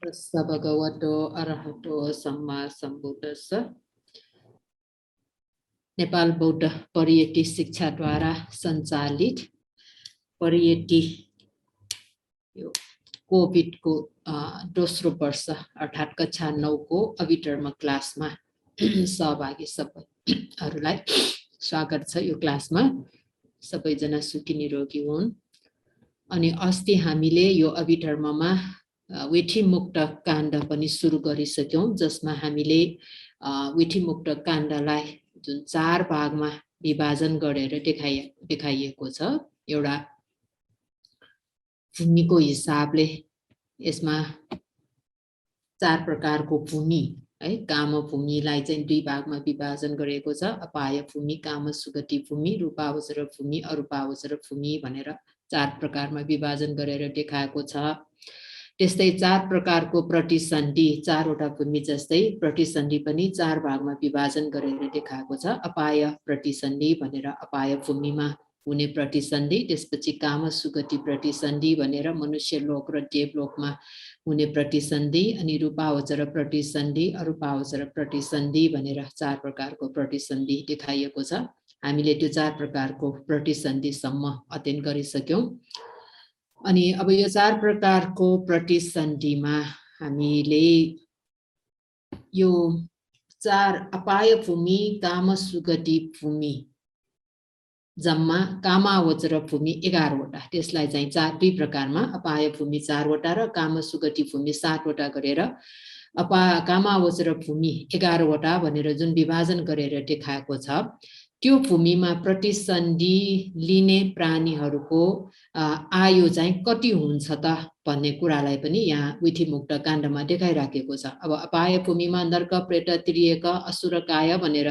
तस्स भगवतो अरहतो सम्मा सम्बुद्धस्स। नेपाल बौद्ध परियति शिक्षाद्वारा सञ्चालित परियति यो कोभिडको दोस्रो वर्ष अर्थात् कक्षा 9 को अभिधर्म क्लासमा सहभागी सबैहरूलाई स्वागत छ। यो क्लासमा सबैजना सुखी निरोगी हुन्। अनि अस्ति हामीले यो अभिधर्ममा विधि मुक्त काण्ड पनि सुरु गरिसक्यौं, जसमा हामीले विधि मुक्त काण्डलाई जुन 4 भागमा विभाजन गरेर देखाइएको छ। एउटा भूमिको हिसाबले यसमा 4 प्रकारको भूमि है, काम भूमिलाई चाहिँ 2 भागमा विभाजन गरेको छ। अपाय भूमि, काम सुगति भूमि, रूपावचर भूमि, अरूपावचर भूमि भनेर 4 प्रकारमा विभाजन गरेर देखाएको छ। त्यस्तै 4 प्रकारको प्रतिसन्धि, 4 वटा भूमि जस्तै प्रतिसन्धि पनि 4 भागमा विभाजन गरेर देखाएको छ। अपाय प्रतिसन्धि भनेर अपाय भूमिमा हुने प्रतिसन्धि, त्यसपछि काम सुगति प्रतिसन्धि भनेर मनुष्य लोक र देवलोकमा हुने प्रतिसन्धि, अनि रूपावचर प्रतिसन्धि, अरूपावचर प्रतिसन्धि भनेर 4 प्रकारको प्रतिसन्धि देखाइएको छ। हामीले त्यो 4 प्रकारको प्रतिसन्धिसम्म अध्ययन गरिसक्यौं। अनि अब यो 4 प्रकारको प्रतिसन्धिमा हामीले यो 4 अपाय भूमि, काम सुगति भूमि, जम्मा कामावचर भूमि 11 वटा, त्यसलाई चाहिँ 2 प्रकारमा अपाय भूमि 4 वटा र काम सुगति भूमि 7 वटा गरेर कामावचर भूमि 11 वटा भनेर जुन विभाजन गरेर देखाएको छ, त्यो भूमिमा प्रतिसन्धि लिने प्राणीहरूको आयु चाहिँ कति हुन्छ त भन्ने कुरालाई पनि यहाँ विधि मुक्त काण्डमा देखाइराखेको छ। अब अपाय भूमिमा नर्क, प्रेत, त्रियक, असुर, काय भनेर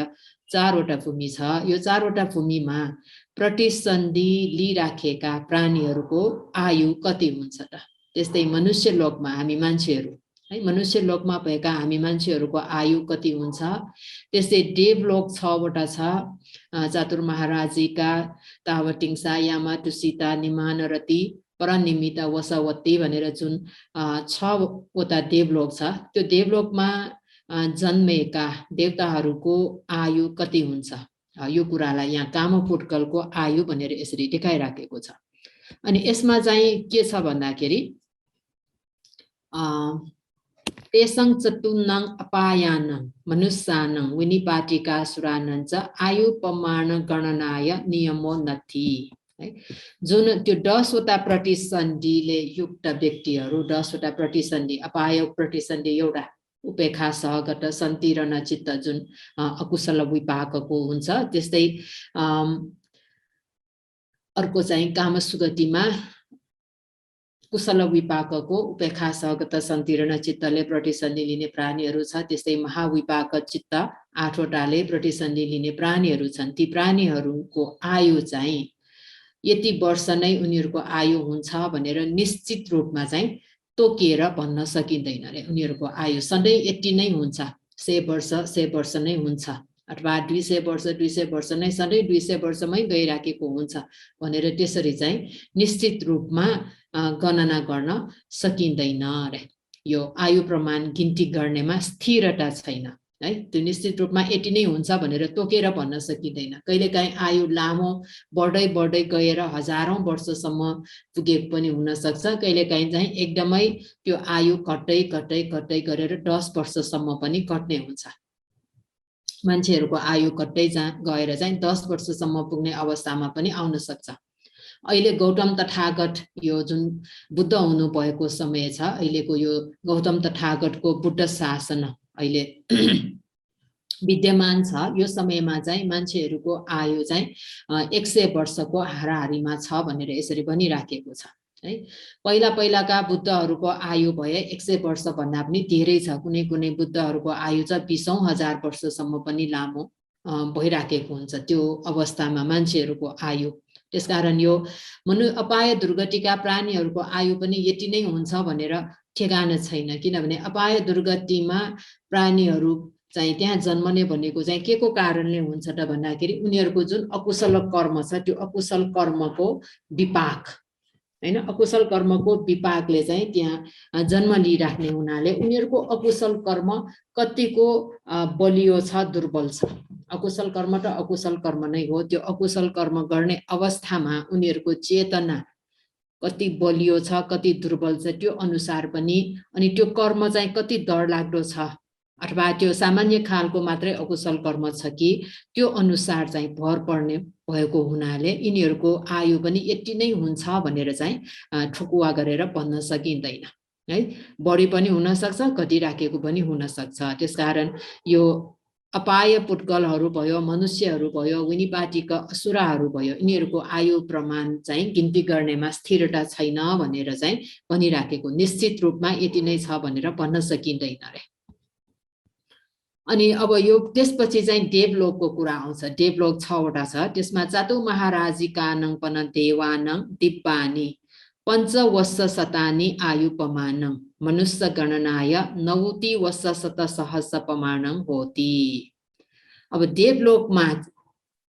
4 वटा भूमि छ। यो 4 वटा भूमिमा प्रतिसन्धि लिइराखेका प्राणीहरूको आयु कति हुन्छ त। त्यस्तै मनुष्य लोकमा हामी मान्छेहरू है, मनुष्य लोकमा भएका हामी मान्छेहरूको आयु कति हुन्छ। त्यस्तै देवलोक 6 वटा छ। चातुर महाराजिका, तावटिङसा, यामा, तुसिता, निमानरती, परनिमिता, वसवती भनेर जुन 6 वटा देवलोक छ, त्यो देवलोकमा जन्मेका देवताहरूको आयु कति हुन्छ, यो कुरालाई यहाँ कामपुड्कलको आयु भनेर यसरी देखाइराखेको छ। अनि यसमा चाहिँ के छ भन्दाखेरि तेसं चतुर्णां अपायानां मनुष्यानां विनिपातिकासुराणां च आयु प्रमाण गणनाय नियमो नथि है। जुन त्यो 10 वटा प्रतिसन्धिले युक्त व्यक्तिहरू, 10 वटा प्रतिसन्धि, अपाय प्रतिसन्धि एउटा उपेक्षा सहगत सन्तिरण चित्त जुन अकुशल विपाकको हुन्छ। त्यस्तै अर्को चाहिँ काम सुगतिमा कुशल विपाकको उपेक्षा सहगत सन्तिरण चित्तले प्रतिसन्धि लिने प्राणीहरू छ। त्यस्तै महाविपाक चित्त 8 वटाले प्रतिसन्धि लिने प्राणीहरू छन्। ती प्राणीहरूको आयु चाहिँ यति वर्ष नै उनीहरूको आयु हुन्छ भनेर निश्चित रूपमा चाहिँ तोकेर भन्न सकिँदैन रे। उनीहरूको आयु सधैँ यति नै हुन्छ, 100 वर्ष नै हुन्छ, अथवा 200 वर्ष नै सधैँ 200 वर्षमै गइराखेको हुन्छ भनेर त्यसरी चाहिँ निश्चित रूपमा गणना गर्न सकिँदैन रे। यो आयु प्रमाण गिन्ती गर्नेमा स्थिरता छैन है। त्यो निश्चित रूपमा यति नै हुन्छ भनेर तोकेर भन्न सकिँदैन। कहिलेकाहीँ आयु लामो बढ्दै बढ्दै गएर हजारौं वर्षसम्म पुगेको पनि हुन सक्छ। कहिलेकाहीँ चाहिँ एकदमै त्यो आयु घट्दै घट्दै घट्दै गरेर 10 वर्षसम्म पनि घट्ने हुन्छ। मान्छेहरूको आयु घट्दै गएर चाहिँ 10 वर्षसम्म पुग्ने अवस्थामा पनि आउन सक्छ। अहिले गौतम तथागत यो जुन बुद्ध हुनु भएको समय छ, अहिलेको यो गौतम तथागतको बुद्ध शासन अहिले विद्यमान छ। यो समयमा चाहिँ मान्छेहरूको आयु चाहिँ 100 वर्षको हाराहारीमा छ भनेर यसरी भनिराखेको छ है। पहिलाका बुद्धहरूको आयु भए 100 वर्ष भन्दा पनि धेरै छ। कुनै कुनै बुद्धहरूको आयु चाहिँ 20औं हजार वर्षसम्म पनि लामो भइराखेको हुन्छ त्यो अवस्थामा मान्छेहरूको आयु। त्यसकारण यो अपाय दुर्गतिका प्राणीहरूको आयु पनि यति नै हुन्छ भनेर ठेगाना छैन। किनभने अपाय दुर्गतिमा प्राणीहरू चाहिँ त्यहाँ जन्मने भनेको चाहिँ के को कारणले हुन्छ त भन्दाखेरि उनीहरूको जुन अकुशल कर्म छ, त्यो अकुशल कर्मको विपाक हैन अकुशल कर्मको विपाकले चाहिँ त्यहाँ जन्म लिइराख्ने हुनाले उनीहरूको अकुशल कर्म कतिको बलियो छ दुर्बल छ अकुशल कर्म त अकुशल कर्म नै हो त्यो अकुशल कर्म गर्ने अवस्थामा उनीहरूको चेतना कति बलियो छ कति दुर्बल छ त्यो अनुसार पनि अनि त्यो कर्म चाहिँ कति डरलाग्दो छ अथवा त्यो सामान्य खालको मात्रै अकुशल कर्म छ कि त्यो अनुसार चाहिँ भर पर्ने भएको हुनाले यिनीहरूको आयु पनि यति नै हुन्छ भनेर चाहिँ ठुकुवा गरेर भन्न सकिँदैन है बढी पनि हुन सक्छ घटिराखेको पनि हुन सक्छ त्यसकारण यो अपाय पुट्कलहरू भयो मनुष्यहरू भयो विनिपाटीका असुराहरू भयो यिनीहरूको आयु प्रमाण चाहिँ गिन्ती गर्नेमा स्थिरता छैन भनेर चाहिँ भनिराखेको निश्चित रूपमा यति नै छ भनेर भन्न सकिँदैन रे अनि अब यो त्यसपछि चाहिँ देवलोकको कुरा आउँछ देवलोक 6 वटा छ त्यसमा चातु महाराजिकानं पन देवानं दिव्यानि पञ्चवर्ष शतानि आयुपमानं मनुष्य गणनाय 90 वर्ष शत सहस्र प्रमाणं होति अब देवलोकमा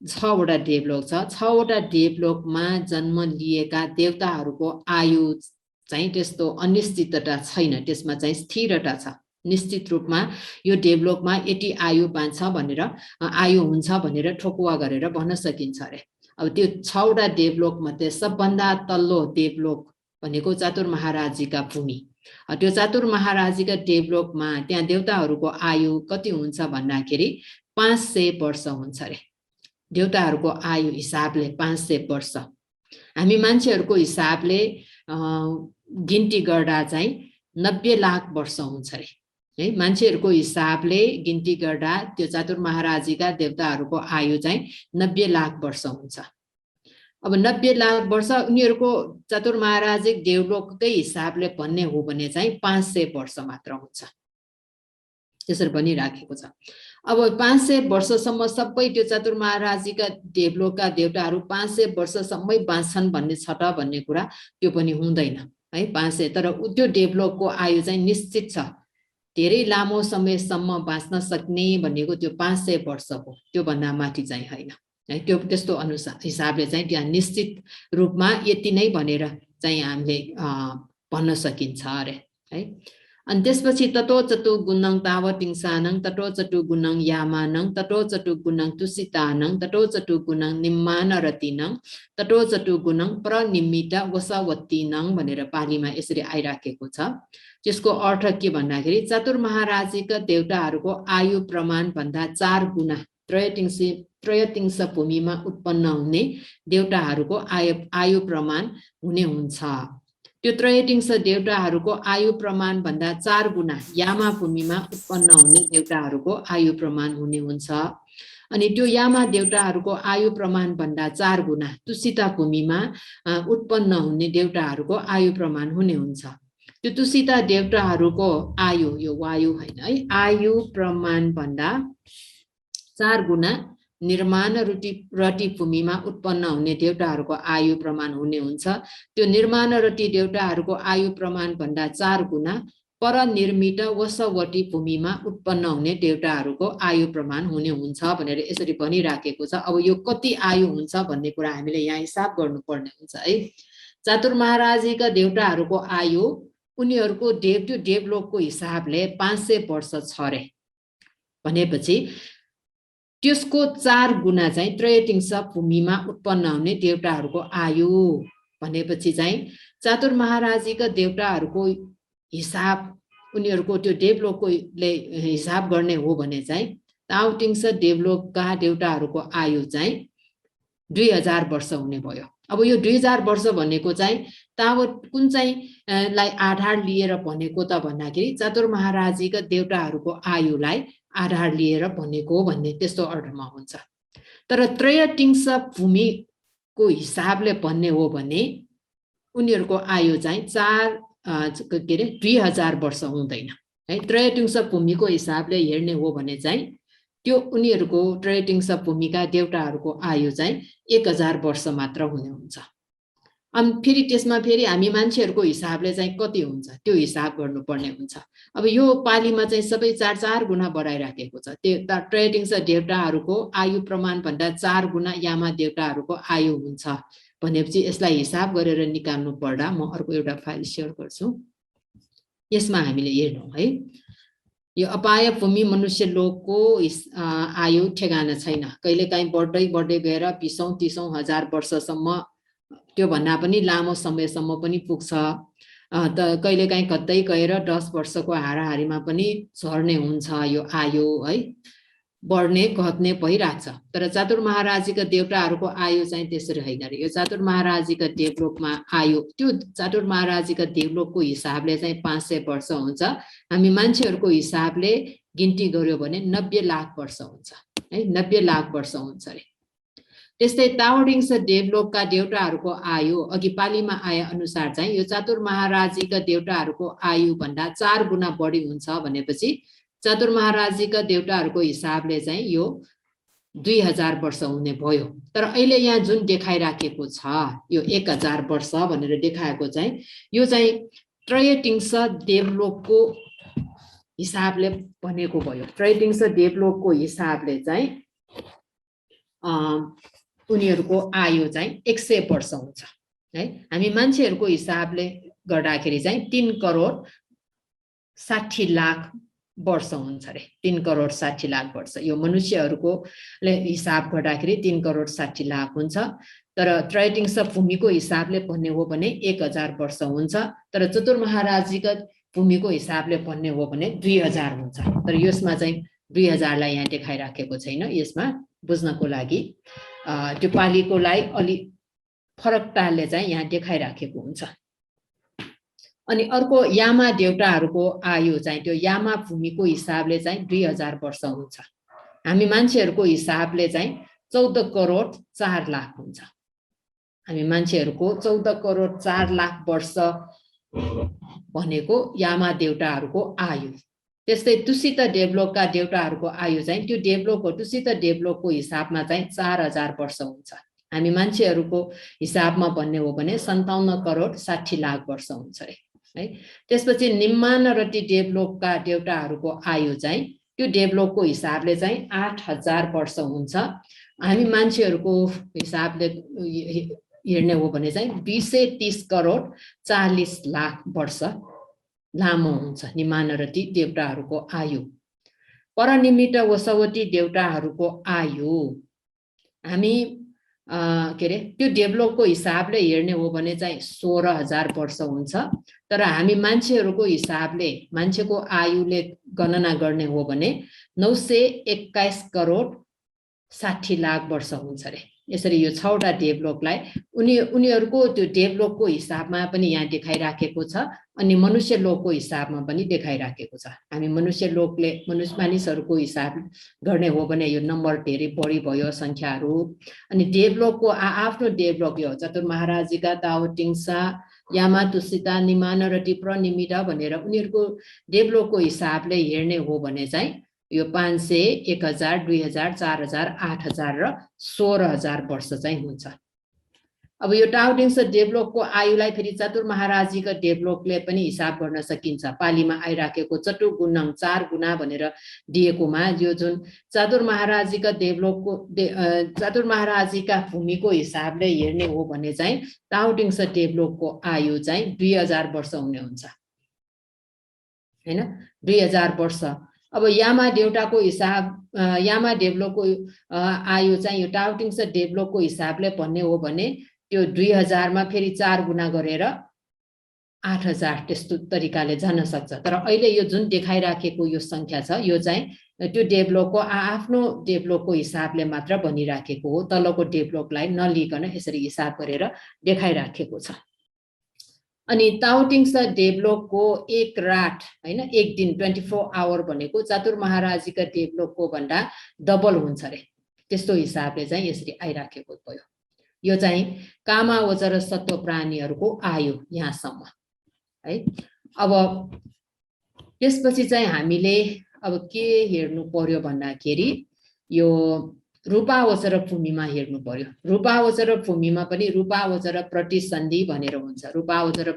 6 वटा देवलोक छ 6 वटा देवलोकमा जन्म लिएका देवताहरूको आयु चाहिँ त्यस्तो अनिश्चितता छैन त्यसमा चाहिँ स्थिरता छ निश्चित रूपमा यो देवलोकमा यति आयु बाँच्छ भनेर आयु हुन्छ भनेर ठोकुवा गरेर भन्न सकिन्छ रे अब त्यो 6 वटा देवलोक मध्ये सबभन्दा तल्लो देवलोक भनेको चातुर महाराजीका भूमि त्यो चातुर महाराजीका देवलोकमा त्यहाँ देवताहरूको आयु कति हुन्छ भन्दाखेरि 500 वर्ष हुन्छ रे देवताहरूको आयु हिसाबले 500 वर्ष हामी मान्छेहरूको हिसाबले गिन्ती गर्दा चाहिँ 90 लाख वर्ष हुन्छ रे है मान्छेहरूको हिसाबले गिन्ती गर्दा त्यो चातुर महाराजीका देवताहरूको आयु चाहिँ 90 लाख वर्ष हुन्छ अब 90 लाख वर्ष उनीहरूको चातुर महाराजी देवलोककै हिसाबले भन्ने हो भने चाहिँ 500 वर्ष मात्र हुन्छ त्यसरी पनि राखेको छ अब 500 वर्षसम्म सबै त्यो चातुर महाराजीका देवलोकका देवताहरू 500 वर्षसम्मै बाँच्छन् भन्ने छ त भन्ने कुरा त्यो पनि हुँदैन है 500 तर त्यो देवलोकको आयु चाहिँ निश्चित छ धेरै लामो समयसम्म बाँच्न सक्ने भनेको त्यो 500 वर्ष हो त्यो भन्दा माथि चाहिँ हैन है त्यो त्यस्तो अनुसार हिसाबले चाहिँ त्यहाँ निश्चित रूपमा यति नै भनेर चाहिँ हामीले भन्न सकिन्छ अरे है अनि त्यसपछि ततो चतु गुणं तावतिंसानं ततो चतु गुणं यामानं ततो चतु गुणं तुसितानं ततो चतु गुणं निम्मानरतिनं ततो चतु गुणं प्रनिमित वसवतीनं भनेर पालीमा यसरी आइराखेको छ त्यसको अर्थ के भन्दाखेरि चातुर महाराजीका देवताहरूको आयु प्रमाण भन्दा 4 गुणा त्रयतिंश भूमिमा उत्पन्न हुने देवताहरूको आयु प्रमाण हुने हुन्छ त्यो त्रयतिंश देवताहरूको आयु प्रमाण भन्दा 4 गुणा यामा भूमिमा उत्पन्न हुने देवताहरूको आयु प्रमाण हुने हुन्छ अनि त्यो यामा देवताहरूको आयु प्रमाण भन्दा 4 गुणा तुसिता भूमिमा उत्पन्न हुने देवताहरूको आयु प्रमाण हुने हुन्छ त्यो तुसिता देवताहरूको आयु यो वायु हैन है आयु प्रमाण भन्दा 4 गुणा निर्माण रति भूमिमा उत्पन्न हुने देवताहरूको आयु प्रमाण हुने हुन्छ त्यो निर्माण रति देवताहरूको आयु प्रमाण भन्दा 4 गुणा परनिर्मित वसवटी भूमिमा उत्पन्न हुने देवताहरूको आयु प्रमाण हुने हुन्छ भनेर यसरी भनिराखेको छ अब यो कति आयु हुन्छ भन्ने कुरा हामीले यहाँ हिसाब गर्नुपर्ने हुन्छ है चातुर महाराजीका देवताहरूको आयु उनीहरूको त्यो देवलोकको हिसाबले 500 वर्ष छ रे भनेपछि त्यसको 4 गुणा चाहिँ त्रयतिंश भूमिमा उत्पन्न हुने देवताहरूको आयु भनेपछि चाहिँ चातुर महाराजीका देवताहरूको हिसाब उनीहरूको त्यो देवलोकले हिसाब गर्ने हो भने चाहिँ तावतिंश देवलोकका देवताहरूको आयु चाहिँ 2000 वर्ष हुने भयो अब यो 2000 वर्ष भनेको चाहिँ तावत कुन चाहिँ लाई आधार लिएर भनेको त भन्दाखेरि चातुर महाराजीका देवताहरूको आयुलाई आधार लिएर भनेको भन्ने त्यस्तो अर्थमा हुन्छ तर त्रयतिंश भूमिको हिसाबले भन्ने हो भने उनीहरूको आयु चाहिँ 2000 वर्ष हुँदैन है त्रयतिंश भूमिको हिसाबले हेर्ने हो भने चाहिँ त्यो उनीहरूको त्रयतिंश भूमिका देवताहरूको आयु चाहिँ 1000 वर्ष मात्र हुने हुन्छ अनि फेरि त्यसमा फेरि हामी मान्छेहरूको हिसाबले चाहिँ कति हुन्छ त्यो हिसाब गर्नुपर्ने हुन्छ अब यो पालीमा चाहिँ सबै 4 गुणा बढाइराखेको छ त्यो त्रयतिंश देवताहरूको आयु प्रमाण भन्दा 4 गुणा यामा देवताहरूको आयु हुन्छ भनेपछि यसलाई हिसाब गरेर निकाल्नु पर्दा म अर्को एउटा फाइल सेयर गर्छु। यसमा हामीले हेर्नु है, यो अपाय भूमि मनुष्य लोकको आयु ठेगाना छैन। कहिलेकाहीँ बढ्दै गएर 20,000-30,000 हजार वर्षसम्म, त्यो भन्दा पनि लामो समयसम्म पनि पुग्छ। त कहिलेकाहीँ कतै गएर 10 वर्षको हाराहारीमा पनि झर्ने हुन्छ यो आयु है, बढ्ने घट्ने भइराख्छ। तर चातुर महाराजीका देवताहरूको आयु चाहिँ त्यसरी होइन रे। यो चातुर महाराजीका देवलोकमा आयु, त्यो चातुर महाराजीका देवलोकको हिसाबले चाहिँ 500 वर्ष हुन्छ। हामी मान्छेहरूको हिसाबले गिन्ती गर्यो भने 90 लाख वर्ष हुन्छ है, 90 लाख वर्ष हुन्छ रे। त्यस्तै ताओडिङ्स देवलोकका देवताहरूको आयु अघि पालीमा आए अनुसार चाहिँ यो चातुर महाराजीका देवताहरूको आयु भन्दा 4 गुणा बढी हुन्छ भनेपछि चातुर महाराजीका देवताहरूको हिसाबले चाहिँ यो 2000 वर्ष हुने भयो। तर अहिले यहाँ जुन देखाइराखेको छ यो 1000 वर्ष भनेर देखाएको चाहिँ यो चाहिँ त्रयटिङ्स देवलोकको हिसाबले भनेको भयो। त्रयटिङ्स देवलोकको हिसाबले चाहिँ उनीहरूको आयु चाहिँ 100 वर्ष हुन्छ है। हामी मान्छेहरूको हिसाबले गर्दाखेरि चाहिँ 3 करोड 60 लाख वर्ष हुन्छ रे। 3 करोड 60 लाख वर्ष यो मनुष्यहरूको हिसाब गर्दाखेरि 3 करोड 60 लाख हुन्छ। तर त्रयटिङ्स भूमिको हिसाबले भन्ने हो भने 1000 वर्ष हुन्छ। तर चतुर महाराजीका भूमिको हिसाबले भन्ने हो भने 2000 हुन्छ। तर यसमा चाहिँ 2000 लाई यहाँ देखाइराखेको छैन। यसमा बुझ्नको लागि त्यो पालीकोलाई अलि फरकताले चाहिँ यहाँ देखाइराखेको हुन्छ। अनि अर्को यामा देवताहरूको आयु चाहिँ त्यो यामा भूमिको हिसाबले चाहिँ 2000 वर्ष हुन्छ। हामी मान्छेहरूको हिसाबले चाहिँ 14 करोड 4 लाख हुन्छ। हामी मान्छेहरूको 14 करोड 4 लाख वर्ष भनेको यामा देवताहरूको आयु। त्यस्तै तुसित देवलोकका देवताहरूको आयु चाहिँ त्यो देवलोकको तुसित देवलोकको हिसाबमा चाहिँ 4000 वर्ष हुन्छ। हामी मान्छेहरूको हिसाबमा भन्ने हो भने 57 करोड 60 लाख वर्ष हुन्छ है। त्यसपछि निम्मानरती देवलोकका देवताहरूको आयु चाहिँ त्यो देवलोकको हिसाबले चाहिँ 8000 वर्ष हुन्छ। हामी मान्छेहरूको हिसाबले हेर्ने हो भने चाहिँ 230 करोड 40 लाख वर्ष लामो हुन्छ निम्मानरती देवताहरूको आयु। परनिमित्त वसवती देवताहरूको आयु हामी के अरे त्यो देवलोकको हिसाबले हेर्ने हो भने चाहिँ 16000 वर्ष हुन्छ। तर हामी मान्छेहरूको हिसाबले मान्छेको आयुले गणना गर्ने हो भने 921 करोड 60 लाख वर्ष हुन्छ रे। यसरी यो 6वटा देवलोकलाई उनीहरूको त्यो देवलोकको हिसाबमा पनि यहाँ देखाइराखेको छ अनि मनुष्य लोकको हिसाबमा पनि देखाइराखेको छ। हामी मनुष्य लोकले मानिसहरूको हिसाब गर्ने हो भने यो नम्बर धेरै बढी भयो संख्याहरू। अनि देवलोकको आफ्नो देवलोक यो चतुर महाराजीका ताओटिङ्सा यामा तुसिता निमानरती प्रनिमित भनेर उनीहरूको देवलोकको हिसाबले हेर्ने हो भने चाहिँ यो 500 1000 2000 4000 8000 र 16000 वर्ष चाहिँ हुन्छ। अब यो ताओटिङ्स देवलोकको आयुलाई फेरि चतुर महाराजीका देवलोकले पनि हिसाब गर्न सकिन्छ। पालीमा आइराखेको चतुर्गुणम 4 गुणा भनेर दिएकोमा यो जुन चतुर महाराजीका देवलोकको चतुर महाराजीका भूमिको हिसाबले हेर्ने हो भने चाहिँ ताओटिङ्स देवलोकको आयु चाहिँ 2000 वर्ष हुने हुन्छ हैन, 2000 वर्ष। अब यामा देवताको हिसाब यामा देवलोकको आयु चाहिँ यो ताओटिङ्स देवलोकको हिसाबले भन्ने हो भने त्यो 2000 मा फेरि 4 गुणा गरेर 8000 त्यस्तो तरिकाले जान सक्छ। तर अहिले यो जुन देखाइराखेको यो संख्या छ यो चाहिँ त्यो देवलोकको आफ्नो देवलोकको हिसाबले मात्र भनिराखेको हो। तलको देवलोकलाई नलिकन यसरी हिसाब गरेर देखाइराखेको छ। अनि ताओटिङ्स देवलोकको एक रात हैन एक दिन 24 आवर भनेको चतुर महाराजीका देवलोकको भन्दा डबल हुन्छ रे। त्यस्तो हिसाबले चाहिँ यसरी आइराखेको भयो। यो चाहिँ कामावचर सत्व प्राणीहरूको आयु यहाँसम्म है। अब त्यसपछि चाहिँ हामीले अब के हेर्नु पर्यो भन्दाखेरि यो रूपावचर भूमिमा हेर्नु पर्यो। रूपावचर भूमिमा पनि रूपावचर प्रतिसन्धि भनेर हुन्छ। रूपावचर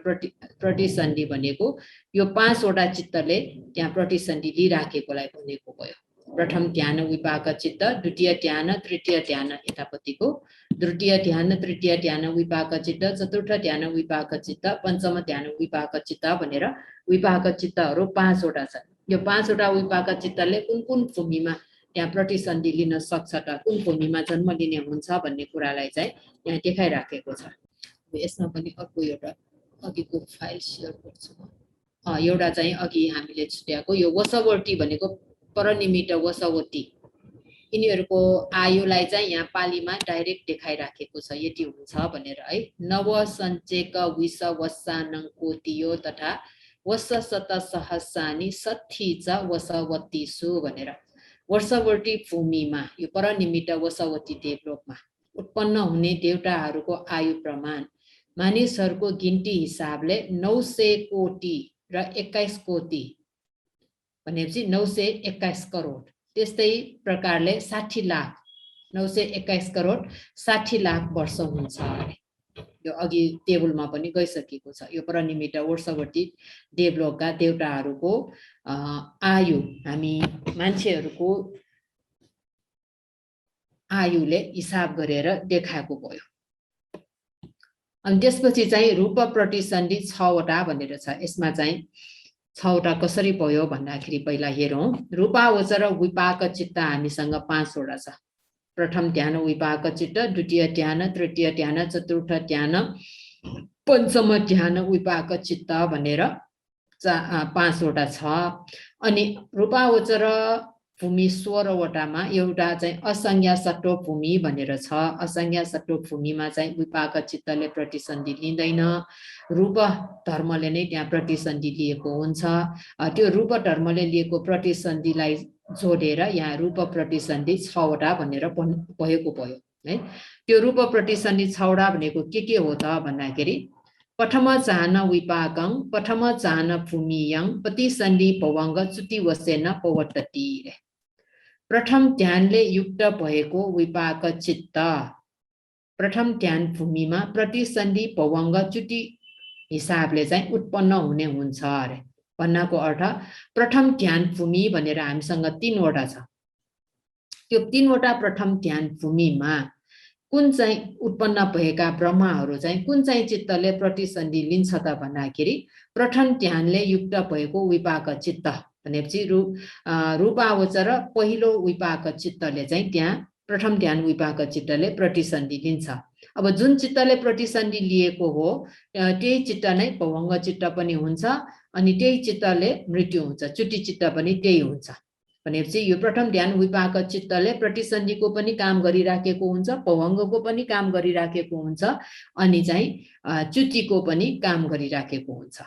प्रतिसन्धि भनेको यो 5 वटा चित्तले त्यहाँ प्रतिसन्धि लिइराखेकोलाई भनेको भयो। प्रथम ध्यान विपाक चित्त, द्वितीय ध्यान, तृतीय ध्यान यतापतिको, तृतीय ध्यान, तृतीय ध्यान विपाक चित्त, चतुर्थ ध्यान विपाक चित्त, पञ्चम ध्यान विपाक चित्त भनेर विपाक चित्तहरू 5 वटा छन्। यो 5 वटा विपाक चित्तले कुन कुन भूमिमा त्यहाँ प्रतिसन्धि लिन सक्छ त, कुन भूमिमा जन्म लिने हुन्छ भन्ने कुरालाई चाहिँ यहाँ देखाइराखेको छ। यसमा पनि अर्को एउटा अघिको फाइल शेयर गर्छु म। एउटा चाहिँ अघि हामीले छुट्याएको यो वशवर्ती भनेको परनिमित्त वशवर्ती, यिनीहरूको आयुलाई चाहिँ यहाँ पालीमा डाइरेक्ट देखाइराखेको छ, यति हुन्छ भनेर है। नव सञ्चेक विष वस्सानङ्कोतियो तथा वस शत सहस्रानि सत्थी च वशवतीसु भनेर वर्षवर्ती भूमिमा यो परनिमित्त वशवती देवलोकमा उत्पन्न हुने देवताहरूको आयु प्रमाण मानिसहरूको गिन्ती हिसाबले 900 कोटी र 21 कोटी भनेपछि 921 करोड, त्यस्तै प्रकारले 60 लाख 921 करोड 60 लाख वर्ष हुन्छ अरे। यो अघि टेबलमा पनि गइसकेको छ। यो परनिमित्त वर्षवर्ती देवलोकका देवताहरूको आयु हामी मान्छेहरूको आयुले हिसाब गरेर देखाएको भयो। अनि त्यसपछि चाहिँ रूप प्रतिसन्धि 6 वटा भनेर छ। यसमा चाहिँ 6 वटा कसरी भयो भन्दाखेरि पहिला हेरौँ। रूपावचर विपाक चित्त हामीसँग 5 वटा छ। प्रथम ध्यान विपाक चित्त, द्वितीय ध्यान, तृतीय ध्यान, चतुर्थ ध्यान, पञ्चम ध्यान विपाक चित्त भनेर 5 वटा छ। अनि रूपावचर भूमि 16 वटामा एउटा चाहिँ असंज्ञा सट्टो भूमि भनेर छ। असंज्ञा सट्टो भूमिमा चाहिँ विपाक चित्तले प्रतिसन्धि लिँदैन, रूप धर्मले नै त्यहाँ प्रतिसन्धि लिएको हुन्छ। त्यो रूप धर्मले लिएको प्रतिसन्धिलाई जोडेर यहाँ रूप प्रतिसन्धि 6 वटा भनेर भएको भयो है। त्यो रूप प्रतिसन्धि 6 वटा भनेको के हो त भन्दाखेरि प्रथम चाहन विपाकं, प्रथम चाहन भूमियं, प्रतिसन्धि भवंग च्युति वसेन पवर्तति। प्रथम ध्यानले युक्त भएको विपाक चित्त प्रथम ध्यान भूमिमा प्रतिसन्धि भवंग च्युति हिसाबले चाहिँ उत्पन्न हुने हुन्छ अरे। भन्नाको अर्थ प्रथम ध्यान भूमि भनेर हामीसँग 3 वटा छ। त्यो 3 वटा प्रथम ध्यान भूमिमा कुन चाहिँ उत्पन्न भएका ब्रह्माहरू चाहिँ कुन चाहिँ चित्तले प्रतिसन्धि लिन्छ त भन्दाखेरि प्रथम ध्यानले युक्त भएको विपाक चित्त भनेपछि रूपावचर पहिलो विपाक चित्तले चाहिँ त्यहाँ प्रथम ध्यान विपाक चित्तले प्रतिसन्धि लिन्छ। अब जुन चित्तले प्रतिसन्धि लिएको हो त्यही चित्त नै भवंग चित्त पनि हुन्छ, अनि त्यही चित्तले मृत्यु हुन्छ, च्युति चित्त पनि त्यही हुन्छ। भनेपछि यो प्रथम ध्यान विपाक चित्तले प्रतिसन्धिको पनि काम गरिराखेको हुन्छ, भवंगको पनि काम गरिराखेको हुन्छ, अनि चाहिँ च्युतिको पनि काम गरिराखेको हुन्छ।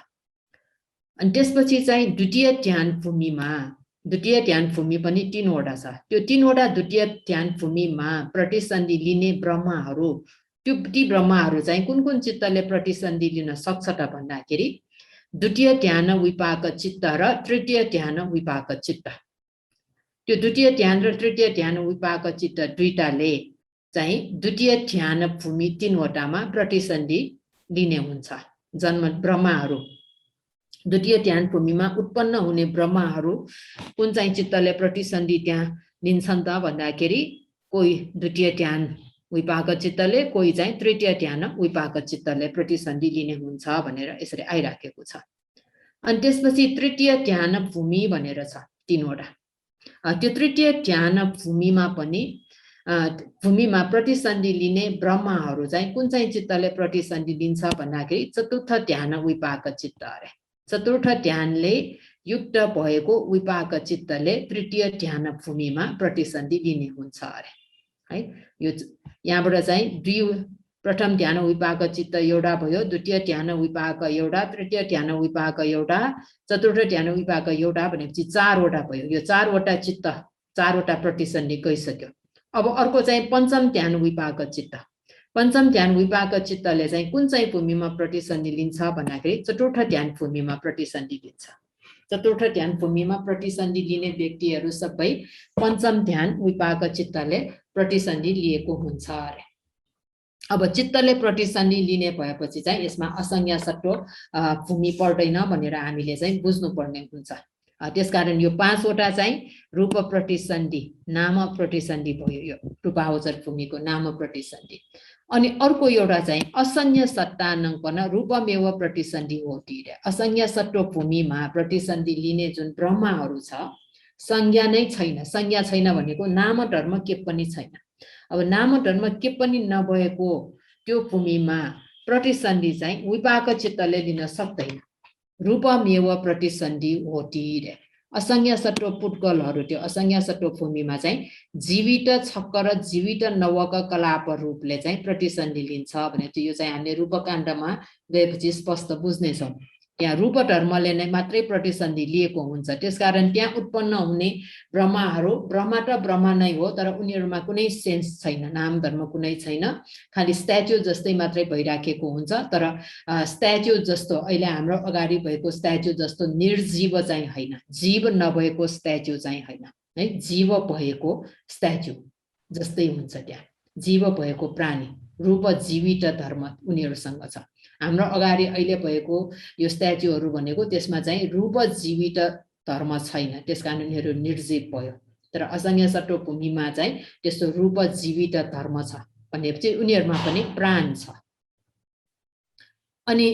अनि त्यसपछि चाहिँ द्वितीय ध्यान भूमिमा, द्वितीय ध्यान भूमि पनि 3 वटा छ। त्यो 3 वटा द्वितीय ध्यान भूमिमा प्रतिसन्धि लिने ब्रह्माहरू, ती ब्रह्माहरू चाहिँ कुन कुन चित्तले प्रतिसन्धि लिन सक्छ त भन्दाखेरि द्वितीय ध्यान विपाक चित्त र तृतीय ध्यान विपाक चित्त। त्यो द्वितीय ध्यान र तृतीय ध्यान विपाक चित्त दुईटाले चाहिँ द्वितीय ध्यान भूमि 3 वटामा प्रतिसन्धि लिने हुन्छ। जन्म ब्रह्माहरू द्वितीय ध्यान भूमिमा उत्पन्न हुने ब्रह्माहरू कुन चाहिँ चित्तले प्रतिसन्धि त्यहाँ लिन्छन् त भन्दाखेरि कोही द्वितीय ध्यान विपाक चित्तले, कोही चाहिँ तृतीय ध्यान विपाक चित्तले प्रतिसन्धि लिने हुन्छ भनेर यसरी आइराखेको छ। अनि त्यसपछि तृतीय ध्यान भूमि भनेर छ 3 वटा। त्यो तृतीय ध्यान भूमिमा पनि भूमिमा प्रतिसन्धि लिने ब्रह्माहरू चाहिँ कुन चाहिँ चित्तले प्रतिसन्धि लिन्छ भन्दाखेरि चतुर्थ ध्यान विपाक चित्त अरे। चतुर्थ ध्यानले युक्त भएको विपाक चित्तले तृतीय ध्यान भूमिमा प्रतिसन्धि लिने हुन्छ अरे है। यो यहाँबाट चाहिँ प्रथम ध्यान विपाक चित्त एउटा भयो, द्वितीय ध्यान विपाक एउटा, तृतीय ध्यान विपाक एउटा, चतुर्थ ध्यान विपाक एउटा भनेपछि 4 वटा भयो। यो 4 वटा चित्त 4 वटा प्रतिसन्धि गइसक्यो। अब अर्को चाहिँ पञ्चम ध्यान विपाक चित्त। पञ्चम ध्यान विपाक चित्तले चाहिँ कुन चाहिँ भूमिमा प्रतिसन्धि लिन्छ भन्दाखेरि चतुर्थ ध्यान भूमिमा प्रतिसन्धि लिन्छ। चतुर्थ ध्यान भूमिमा प्रतिसन्धि लिने व्यक्तिहरू सबै पञ्चम ध्यान विपाक चित्तले प्रतिसन्धि लिएको हुन्छ अरे। अब चित्तले प्रतिसन्धि लिने भएपछि चाहिँ यसमा असंज्ञा सट्टो भूमि पर्दैन भनेर हामीले चाहिँ बुझ्नुपर्ने हुन्छ। त्यसकारण यो 5 वटा चाहिँ रूप प्रतिसन्धि नाम प्रतिसन्धि भयो यो रूपावचर भूमिको नाम प्रतिसन्धि। अनि अर्को एउटा चाहिँ असंज्ञ सत्तानंपन रूपमेव प्रतिसन्धि होती रे। असंज्ञ सत्व भूमिमा प्रतिसन्धि लिने जुन ब्रह्माहरू छ संज्ञा नै छैन। संज्ञा छैन भनेको नाम धर्म के पनि छैन। अब नाम धर्म के पनि नभएको त्यो भूमिमा प्रतिसन्धि चाहिँ विपाक चित्तले लिन सक्दैन। रूपमेव प्रतिसन्धि होती रे। असंज्ञ सत्व पुद्गलहरू त्यो असंज्ञ सत्व भूमिमा चाहिँ जीवित छक्क र जीवित नवक कलाप रूपले चाहिँ प्रतिसन्धि लिन्छ भने यो चाहिँ हामीले रूपकाण्डमा गएपछि स्पष्ट बुझ्नेछौँ। यहाँ रूप धर्मले नै मात्रै प्रतिसन्धि लिएको हुन्छ। त्यसकारण त्यहाँ उत्पन्न हुने ब्रह्माहरू ब्रह्मा त ब्रह्मा नै हो, तर उनीहरूमा कुनै सेन्स छैन, नाम धर्म कुनै छैन, खालि स्ट्याच्यु जस्तै मात्रै भइराखेको हुन्छ। तर स्ट्याच्यु जस्तो अहिले हाम्रो अगाडि भएको स्ट्याच्यु जस्तो निर्जीव चाहिँ होइन, जीव नभएको स्ट्याच्यु चाहिँ होइन है, जीव भएको स्ट्याच्यु जस्तै हुन्छ। त्यहाँ जीव भएको प्राणी रूप जीवित धर्म उनीहरूसँग छ। हाम्रो अगाडि अहिले भएको यो स्ट्याच्युहरू भनेको त्यसमा चाहिँ रूप जीवित धर्म छैन, त्यसकारण उनीहरू निर्जीव भयो। तर असंज्ञ सत्व भूमिमा चाहिँ त्यस्तो रूप जीवित धर्म छ भनेपछि उनीहरूमा पनि प्राण छ। अनि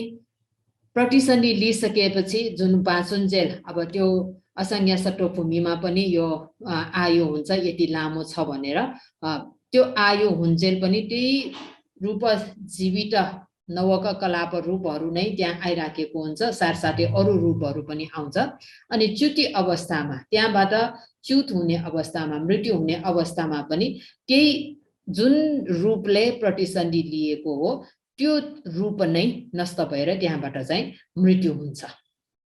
प्रतिसन्धि लिइसकेपछि जुन पाँचुन्जेल अब त्यो असंज्ञ सत्व भूमिमा पनि यो आयु हुन्छ यति लामो छ भनेर त्यो आयु हुन्जेल पनि त्यही रूप जीवित नवक कलाप रूपहरू नै त्यहाँ आइराखेको हुन्छ। साथसाथै अरू रूपहरू पनि आउँछ। अनि च्युति अवस्थामा त्यहाँबाट च्युत हुने अवस्थामा मृत्यु हुने अवस्थामा पनि त्यही जुन रूपले प्रतिसन्धि लिएको हो त्यो रूप नै नष्ट भएर त्यहाँबाट चाहिँ मृत्यु हुन्छ।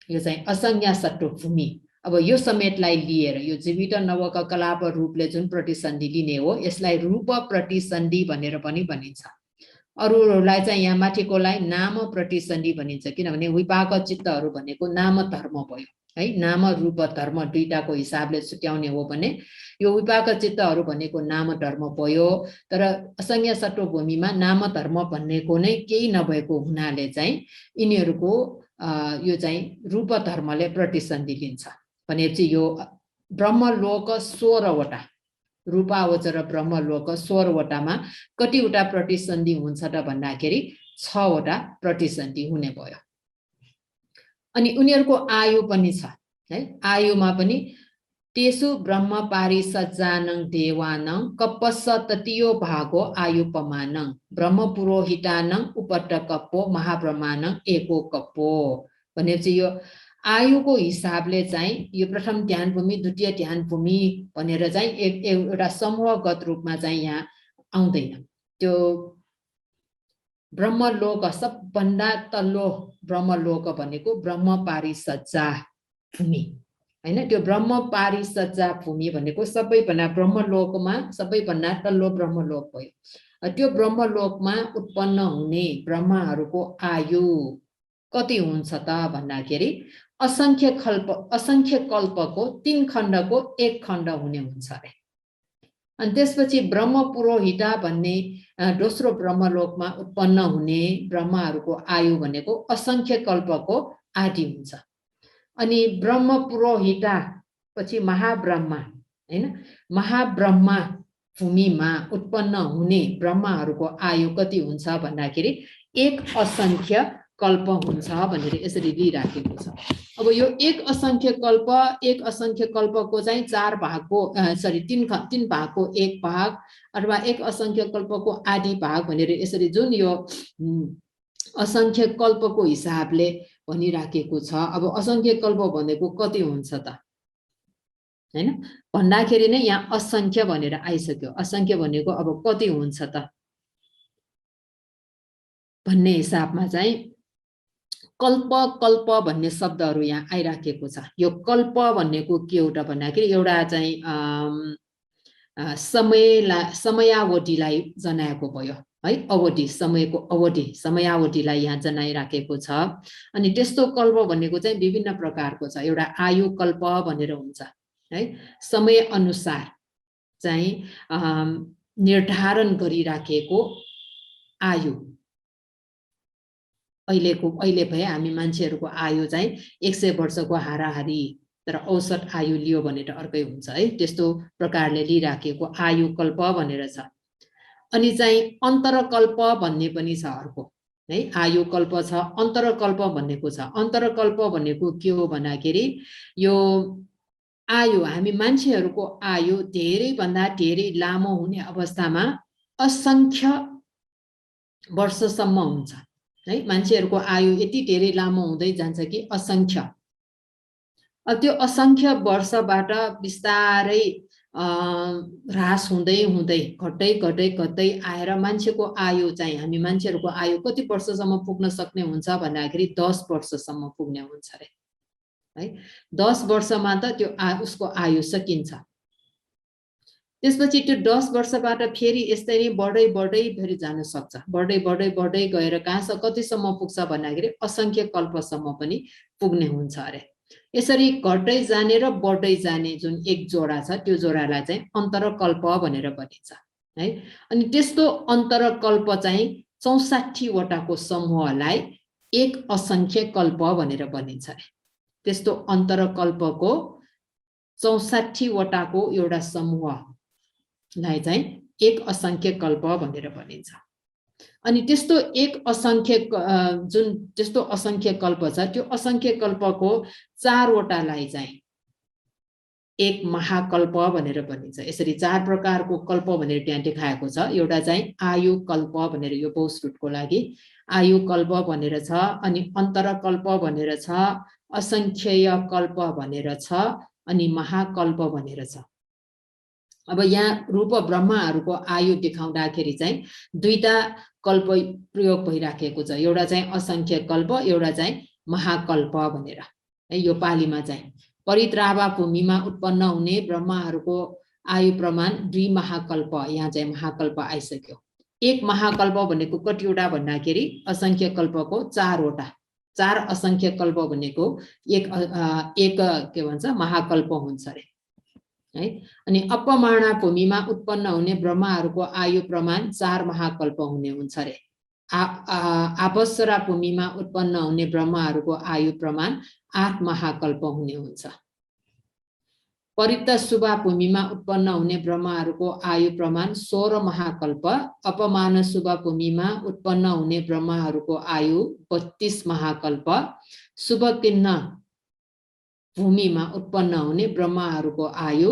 यो चाहिँ असंज्ञ सत्व भूमि। अब यो समेतलाई लिएर यो जीवित नवक कलाप रूपले जुन प्रतिसन्धि लिने हो यसलाई रूप प्रतिसन्धि भनेर पनि भनिन्छ। अरूलाई चाहिँ यहाँ माथिकोलाई नाम प्रतिसन्धि भनिन्छ, किनभने विपाक चित्तहरू भनेको नाम धर्म भयो है। नाम रूप धर्म दुईटाको हिसाबले छुट्याउने हो भने यो विपाक चित्तहरू भनेको नाम धर्म भयो। तर असंज्ञ सत्व भूमिमा नाम धर्म भनेको नै केही नभएको हुनाले चाहिँ यिनीहरूको यो चाहिँ रूप धर्मले प्रतिसन्धि लिन्छ भनेपछि यो ब्रह्मलोक 16 वटा रूपावचर ब्रह्मलोक 16 वटामा कतिवटा प्रतिसन्धि हुन्छ त भन्दाखेरि 6 वटा प्रतिसन्धि हुने भयो। अनि उनीहरूको आयु पनि छ है। आयुमा पनि तेसु ब्रह्म पारिसज्जानं देवानं कप्पस्स ततियो भागो आयुपमानं ब्रह्म पुरोहितानं उपट्टकप्पो महाब्रह्मानं एको कप्पो भनेपछि यो आयुको हिसाबले चाहिँ यो प्रथम ध्यान भूमि द्वितीय ध्यान भूमि भनेर चाहिँ एउटा समूहगत रूपमा चाहिँ यहाँ आउँदैन। त्यो ब्रह्मलोक सबभन्दा तल्लो ब्रह्मलोक भनेको ब्रह्म पारिसज्जा भूमि हैन। त्यो ब्रह्म पारिसज्जा भूमि भनेको सबैभन्दा ब्रह्मलोकमा सबैभन्दा तल्लो ब्रह्मलोक भयो। त्यो ब्रह्मलोकमा उत्पन्न हुने ब्रह्माहरूको आयु कति हुन्छ त भन्दाखेरि असंख्य कल्पको 3 खण्डको 1 खण्ड हुने हुन्छ अरे। अनि त्यसपछि ब्रह्म पुरोहिता भन्ने दोस्रो ब्रह्मलोकमा उत्पन्न हुने ब्रह्माहरूको आयु भनेको असंख्य कल्पको आदि हुन्छ। अनि ब्रह्म पुरोहिता पछि महाब्रह्मा हैन, महाब्रह्मा भूमिमा उत्पन्न हुने ब्रह्माहरूको आयु कति हुन्छ भन्दाखेरि 1 असंख्य कल्प हुन्छ भनेर यसरी लिइराखेको छ। अब यो 1 असंख्य कल्पको चाहिँ 4 भागको 3 भागको 1 भाग अथवा 1 असंख्य कल्पको आदि भाग भनेर यसरी जुन यो असंख्य कल्पको हिसाबले भनिराखेको छ। अब असंख्य कल्प भनेको कति हुन्छ त हैन भन्दाखेरि नै यहाँ असंख्य भनेर आइसक्यो। असंख्य भनेको अब कति हुन्छ त भन्ने हिसाबमा चाहिँ कल्प भन्ने शब्दहरू यहाँ आइराखेको छ। यो कल्प भनेको के हो त भन्दाखेरि एउटा चाहिँ समयावधिलाई जनाएको भयो है। अवधि समयको अवधि समयावधिलाई यहाँ जनाइराखेको छ। अनि त्यस्तो कल्प भनेको चाहिँ विभिन्न प्रकारको छ। एउटा आयु कल्प भनेर हुन्छ है, समय अनुसार चाहिँ निर्धारण गरिराखेको आयु। अहिले भए हामी मान्छेहरूको आयु चाहिँ 100 वर्षको हाराहारी तर औसत आयु लियो भनेर अर्कै हुन्छ है। त्यस्तो प्रकारले लिइराखेको आयु कल्प भनेर छ। अनि चाहिँ अन्तरकल्प भन्ने पनि छ अर्को है। आयु कल्प छ, अन्तरकल्प भन्नेको छ। अन्तरकल्प भनेको के हो भन्दाखेरि यो आयु हामी मान्छेहरूको आयु धेरै भन्दा धेरै लामो हुने अवस्थामा असंख्य वर्षसम्म हुन्छ है। मान्छेहरूको आयु यति धेरै लामो हुँदै जान्छ कि असंख्य। अब त्यो असंख्य वर्षबाट बिस्तारै ह्रास हुँदै हुँदै घट्दै घट्दै घट्दै आएर मान्छेको आयु चाहिँ हामी मान्छेहरूको आयु कति वर्षसम्म पुग्न सक्ने हुन्छ भन्दाखेरि 10 वर्षसम्म पुग्ने हुन्छ रे है। 10 वर्षमा त त्यो उसको आयु सकिन्छ। त्यसपछि त्यो 10 वर्षबाट फेरि यस्तै नै बढ्दै बढ्दै फेरि जान सक्छ। बढ्दै बढ्दै बढ्दै गएर कहाँसम्म कतिसम्म पुग्छ भन्दाखेरि असंख्य कल्पसम्म पनि पुग्ने हुन्छ अरे। यसरी घट्दै जाने र बढ्दै जाने जुन एक जोडा छ त्यो जोडालाई चाहिँ अन्तरकल्प भनेर भनिन्छ है। अनि त्यस्तो अन्तरकल्प चाहिँ 64 वटाको समूहलाई एक असंख्य कल्प भनेर भनिन्छ अरे। त्यस्तो अन्तरकल्पको 64 वटाको एउटा समूहलाई चाहिँ एक असंख्य कल्प भनेर भनिन्छ। अनि त्यस्तो एक असंख्य जुन त्यस्तो असंख्य कल्प छ त्यो असंख्य कल्पको 4 वटालाई चाहिँ एक महाकल्प भनेर भनिन्छ। यसरी 4 प्रकारको कल्प भनेर त्यहाँ देखाएको छ। एउटा चाहिँ आयु कल्प भनेर यो बहुश्रुतको लागि आयु कल्प भनेर छ, अनि अन्तरकल्प भनेर छ, असंख्यय कल्प भनेर छ, अनि महाकल्प भनेर छ। अब यहाँ रूप ब्रह्माहरूको आयु देखाउँदाखेरि चाहिँ दुईटा कल्प प्रयोग भइराखेको छ। एउटा चाहिँ असंख्य कल्प, एउटा चाहिँ महाकल्प भनेर है। यो पालीमा चाहिँ परित्रावा भूमिमा उत्पन्न हुने ब्रह्माहरूको आयु प्रमाण 2 महाकल्प, यहाँ चाहिँ महाकल्प आइसक्यो। एक महाकल्प भनेको कतिवटा भन्दाखेरि असंख्य कल्पको 4 वटा, 4 असंख्य कल्प भनेको एक के भन्छ महाकल्प हुन्छ रे है। अनि अपमाणा भूमिमा उत्पन्न हुने ब्रह्माहरूको आयु प्रमाण 4 महाकल्प हुने हुन्छ रे। आभस्सरा भूमिमा उत्पन्न हुने ब्रह्माहरूको आयु प्रमाण 8 महाकल्प हुने हुन्छ। परित्त सुबा भूमिमा उत्पन्न हुने ब्रह्माहरूको आयु प्रमाण 16 महाकल्प, अपमान सुबा भूमिमा उत्पन्न हुने ब्रह्माहरूको आयु 32 महाकल्प, शुभकिन्न भूमिमा उत्पन्न हुने ब्रह्माहरूको आयु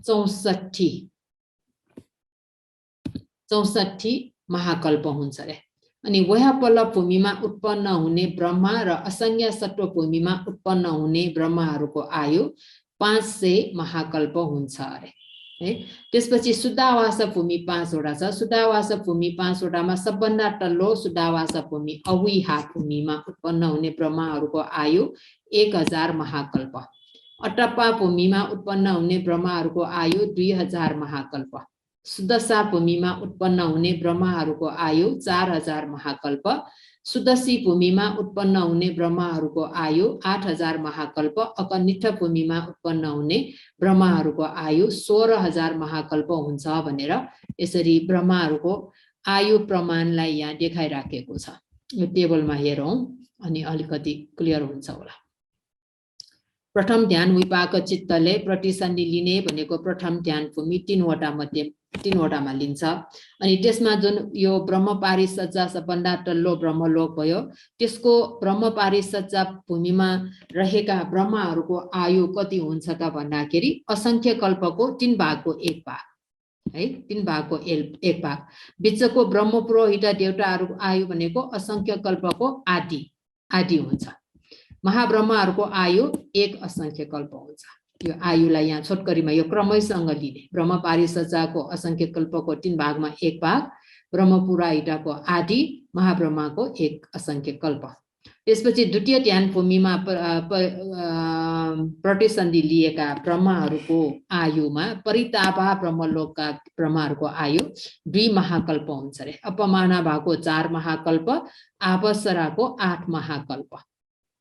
64 महाकल्प हुन्छ रे। अनि वयापल्ल भूमिमा उत्पन्न हुने ब्रह्मा र असंज्ञ सत्व भूमिमा उत्पन्न हुने ब्रह्माहरूको आयु 500 महाकल्प हुन्छ अरे है। त्यसपछि शुद्धावास भूमि 5 वटा छ। शुद्धावास भूमि 5 वटामा सबभन्दा तल्लो शुद्धावास भूमि अविहा भूमिमा उत्पन्न हुने ब्रह्माहरूको आयु 1000 महाकल्प। अटप्पा भूमिमा उत्पन्न हुने ब्रह्माहरूको आयु 2000 महाकल्प। शुद्धसा भूमिमा उत्पन्न हुने ब्रह्माहरूको आयु 4000 महाकल्प। शुद्धसी भूमिमा उत्पन्न हुने ब्रह्माहरूको आयु 8000 महाकल्प। अकनिष्ठ भूमिमा उत्पन्न हुने ब्रह्माहरूको आयु 16000 महाकल्प हुन्छ भनेर यसरी ब्रह्माहरूको आयु प्रमाणलाई यहाँ देखाइराखेको छ। यो टेबलमा हेरौँ अनि अलिकति क्लियर हुन्छ होला। प्रथम ध्यान विपाक चित्तले प्रतिसन्धि लिने भनेको प्रथम ध्यान भूमि 3 वटामा लिन्छ। अनि त्यसमा जुन यो ब्रह्म पारिसज्जा सबभन्दा तल्लो ब्रह्मलोक भयो, त्यसको ब्रह्म पारिसज्जा भूमिमा रहेका ब्रह्माहरूको आयु कति हुन्छ त भन्दाखेरि असंख्य कल्पको 3 भागको 1 भाग है। 3 भागको 1 भाग। बिचको ब्रह्म पुरोहित देवताहरूको आयु भनेको असंख्य कल्पको आदि हुन्छ। महाब्रह्महरूको आयु 1 असंख्य कल्प हुन्छ। यो आयुलाई यहाँ छोटकरीमा यो क्रमैसँग लिने। ब्रह्म पारिसज्जाको असंख्य कल्पको 3 भागमा 1 भाग, ब्रह्म पुरोहितको आदि, महाब्रह्मको 1 असंख्य कल्प। त्यसपछि द्वितीय ध्यान भूमिमा प्रतिसन्धि लिएका ब्रह्माहरूको आयुमा परितापा ब्रह्मलोकका ब्रह्माहरूको आयु 2 महाकल्प हुन्छ रे। अपमाना भएको 4 महाकल्प, आभस्सराको 8 महाकल्प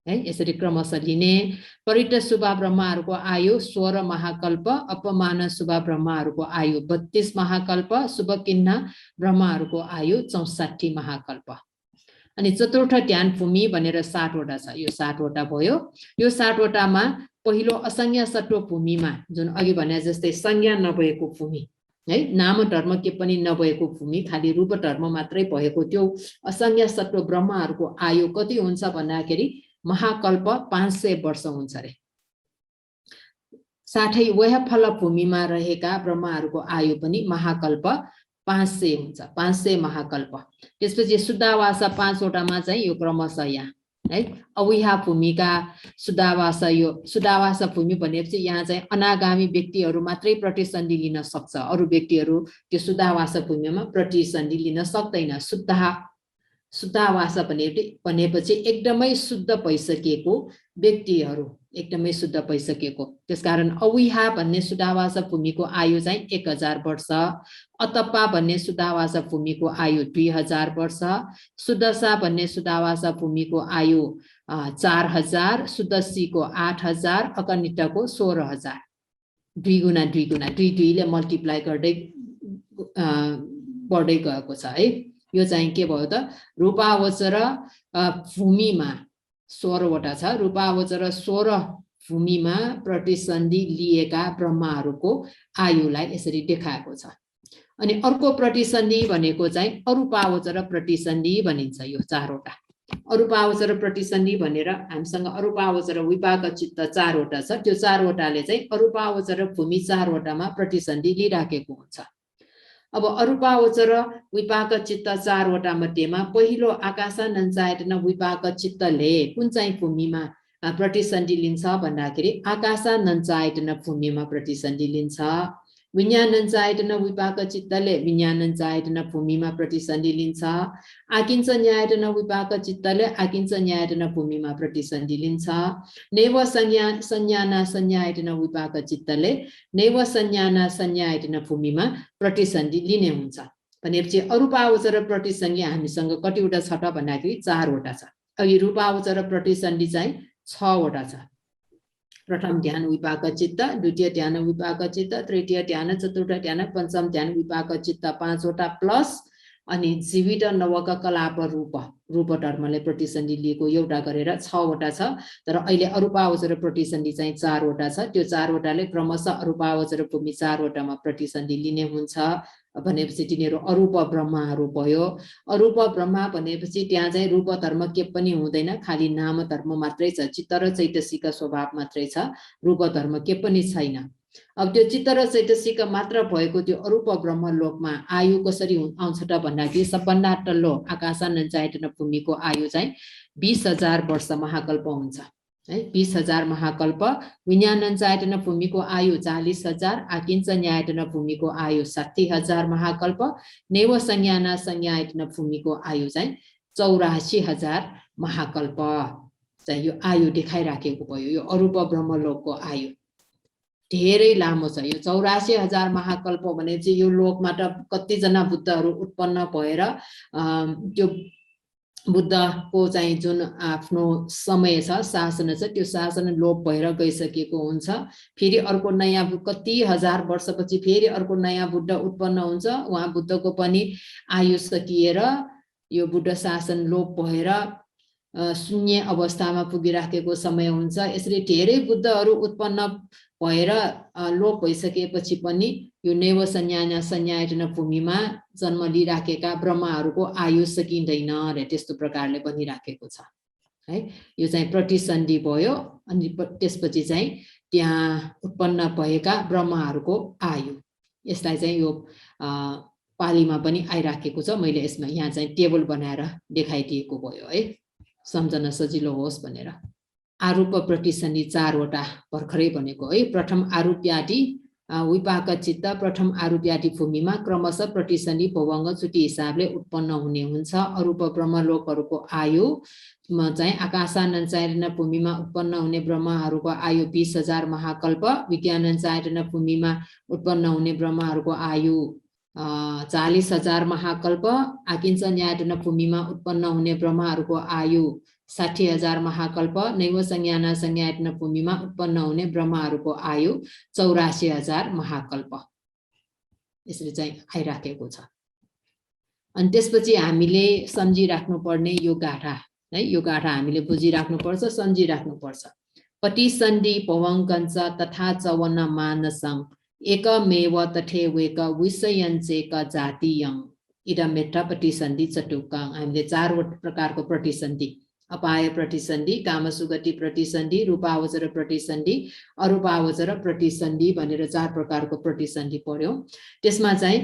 है। यसरी क्रमशः लिने। परित सुबा ब्रह्माहरूको आयु 16 महाकल्प, अपमान सुबा ब्रह्माहरूको आयु 32 महाकल्प, शुभकिन्न ब्रह्माहरूको आयु 64 महाकल्प। अनि चतुर्थ ध्यान भूमि भनेर 7 वटा छ यो 7 वटा भयो यो 7 वटामा पहिलो असंज्ञा सत्व भूमिमा जुन अघि भने जस्तै संज्ञा नभएको भूमि है नाम धर्म के पनि नभएको भूमि खाली रूप धर्म मात्रै भएको त्यो असंज्ञा सत्व ब्रह्महरुको आयु कति हुन्छ भन्दाखेरि महाकल्प 500 वर्ष हुन्छ रे साथै वह फल भूमिमा रहेका ब्रह्महरुको आयु पनि महाकल्प 500 हुन्छ 500 महाकल्प त्यसपछि शुद्धावास 5 वटामा चाहिँ यो क्रमशः यहाँ है अविहा भूमिका शुद्धावास यो शुद्धावास भूमि भनेपछि यहाँ चाहिँ अनागामी व्यक्तिहरु मात्रै प्रतिसन्धि लिन सक्छ अरु व्यक्तिहरु त्यो शुद्धावास भूमिमा प्रतिसन्धि लिन सक्दैन शुद्धावास भनेपछि एकदमै शुद्ध भइसकेको व्यक्तिहरु एकदमै शुद्ध भइसकेको त्यसकारण अविहा भन्ने शुद्धावास भूमिको आयु चाहिँ 1000 वर्ष अतप्पा भन्ने शुद्धावास भूमिको आयु 2000 वर्ष शुद्धसा भन्ने शुद्धावास भूमिको आयु 4000 शुद्धसीको 8000 अकनिटको 16000 दुई गुना दुईले मल्टिप्लाई गर्दै बढ्दै गएको छ है यो चाहिँ के भयो त रूपावचर भूमिमा 16 वटा छ रूपावचर 16 भूमिमा प्रतिसन्धि लिएका ब्रह्महरुको आयुलाई यसरी देखाएको छ अनि अर्को प्रतिसन्धि भनेको चाहिँ अरूपावचर प्रतिसन्धि भनिन्छ यो 4 वटा अरूपावचर प्रतिसन्धि भनेर हामीसँग अरूपावचर विपाक चित्त 4 वटा छ त्यो 4 वटाले चाहिँ अरूपावचर भूमि 4 वटामा प्रतिसन्धि लिइराखेको हुन्छ अब अरूपावचर विपाक चित्त 4 वटा मध्येमा पहिलो आकाशानञ्चायतन विपाक चित्तले कुन चाहिँ भूमिमा प्रतिसन्धि लिन्छ भन्दाखेरि आकाशानञ्चायतन भूमिमा प्रतिसन्धि लिन्छ विज्ञानञ्चायतन विपाक चित्तले विज्ञानञ्चायतन भूमिमा प्रतिसन्धि लिन्छ आकिञ्च न्यायतन विपाक चित्तले आकिञ्च न्यायतन भूमिमा प्रतिसन्धि लिन्छ नैव संज्ञाना संज्ञायतन विपाक चित्तले नैव संज्ञाना संज्ञायतन भूमिमा प्रतिसन्धि लिने हुन्छ भनेपछि अरूपावचर प्रतिसन्धि हामीसँग कतिवटा छ त भन्दाखेरि 4 वटा छ अघि रूपावचर प्रतिसन्धि चाहिँ 6 वटा छ प्रथम ध्यान विपाक चित्त द्वितीय ध्यान विपाक चित्त तृतीय ध्यान चतुर्थ ध्यान पंचम ध्यान विपाक चित्त 5 वटा प्लस अनि जीवित नवक कलाप रूप धर्मले प्रतिसन्धि लिएको एउटा गरेर 6 वटा छ तर अहिले अरूपावचर प्रतिसन्धि चाहिँ 4 वटा छ त्यो 4 वटाले क्रमशः अरूपावचर भूमि 4 वटामा प्रतिसन्धि लिने हुन्छ भनेपछि तिनीहरु अरूप ब्रह्महरु भयो अरूप ब्रह्म भनेपछि त्यहाँ चाहिँ रूप धर्म के पनि हुँदैन खाली नाम धर्म मात्रै छ चित्त र चैतसिक स्वभाव मात्रै छ रूप धर्म के पनि छैन अब त्यो चित्त र चैतसिक मात्र भएको त्यो अरूप ब्रह्म लोकमा आयु कसरी आउँछ त भन्दाखेरि सबभन्दा तल्लो आकाशानञ्चायतन भूमिको आयु चाहिँ 20000 वर्ष महाकल्प हुन्छ है 20000 महाकल्प विज्ञानञ्चायतन भूमिको आयु 40000 आकिञ्च न्यायतन भूमिको आयु 60000 महाकल्प नैव संज्ञाना संज्ञायतन भूमिको आयु चाहिँ 84000 महाकल्प चाहिँ यो आयु देखाइराखेको भयो यो अरूप ब्रह्मलोकको आयु धेरै लामो छ यो 84000 महाकल्प भनेपछि यो लोकमा त कति जना बुद्धहरु उत्पन्न भएर त्यो बुद्धको चाहिँ जुन आफ्नो समय छ शासन छ त्यो शासन लोप भएर गइसकेको हुन्छ फेरि अर्को नयाँ कति हजार वर्षपछि फेरि अर्को नयाँ बुद्ध उत्पन्न हुन्छ उहाँ बुद्धको पनि आयु सकिएर यो बुद्ध शासन लोप भएर शून्य अवस्थामा पुगिराखेको समय हुन्छ यसरी धेरै बुद्धहरु उत्पन्न भएर लोप भइसकेपछि पनि यो नैव संज्ञाना संज्ञायतन भूमिमा जन्म लिइराखेका ब्रह्महरुको आयु सकिँदैन र त्यस्तो प्रकारले बनिराखेको छ है यो चाहिँ प्रतिसन्धि भयो अनि त्यसपछि चाहिँ त्यहाँ उत्पन्न भएका ब्रह्महरुको आयु यसलाई चाहिँ यो पालीमा पनि आइराखेको छ मैले यसमा यहाँ चाहिँ टेबल बनाएर देखाइदिएको भयो है सम्झन सजिलो होस् भनेर आरूप प्रतिसन्धि 4 वटा भर्खरै भनेको है प्रथम आरूप्यादि विपाक चित्त प्रथम आरूप्यादि भूमिमा क्रमशः प्रतिसन्धि भवंग चुटी हिसाबले उत्पन्न हुने हुन्छ अरूप ब्रह्मलोकहरुको आयु म चाहिँ आकाशानञ्चायतन भूमिमा उत्पन्न हुने ब्रह्महरुको आयु 20000 महाकल्प विज्ञानञ्चायतन भूमिमा उत्पन्न हुने ब्रह्महरुको आयु 40000 महाकल्प आकिञ्च न्यायतन भूमिमा उत्पन्न हुने ब्रह्महरुको आयु 60000 महाकल्प नैव संज्ञाना संज्ञायतन भूमिमा उत्पन्न हुने ब्रह्महरुको आयु 84000 महाकल्प यसरी चाहिँ आइराखेको छ अनि त्यसपछि हामीले सम्झिराख्नुपर्ने यो गाथा है, यो गाथा हामीले बुझिराख्नुपर्छ, सम्झिराख्नुपर्छ। पटिसन्धि पवङ्कञ्च तथा च वन मानसं एकमेव तथैवेक विषयञ्चेक जातीयं इदमेट्ठ पटिसन्धि चटुक्कं। हामीले 4 प्रकारको प्रतिसन्धि, अपाय प्रतिसन्धि, कामसुगति प्रतिसन्धि, रूपावचर प्रतिसन्धि, अरूपावचर प्रतिसन्धि भनेर 4 प्रकारको प्रतिसन्धि पढ्यौं। त्यसमा चाहिँ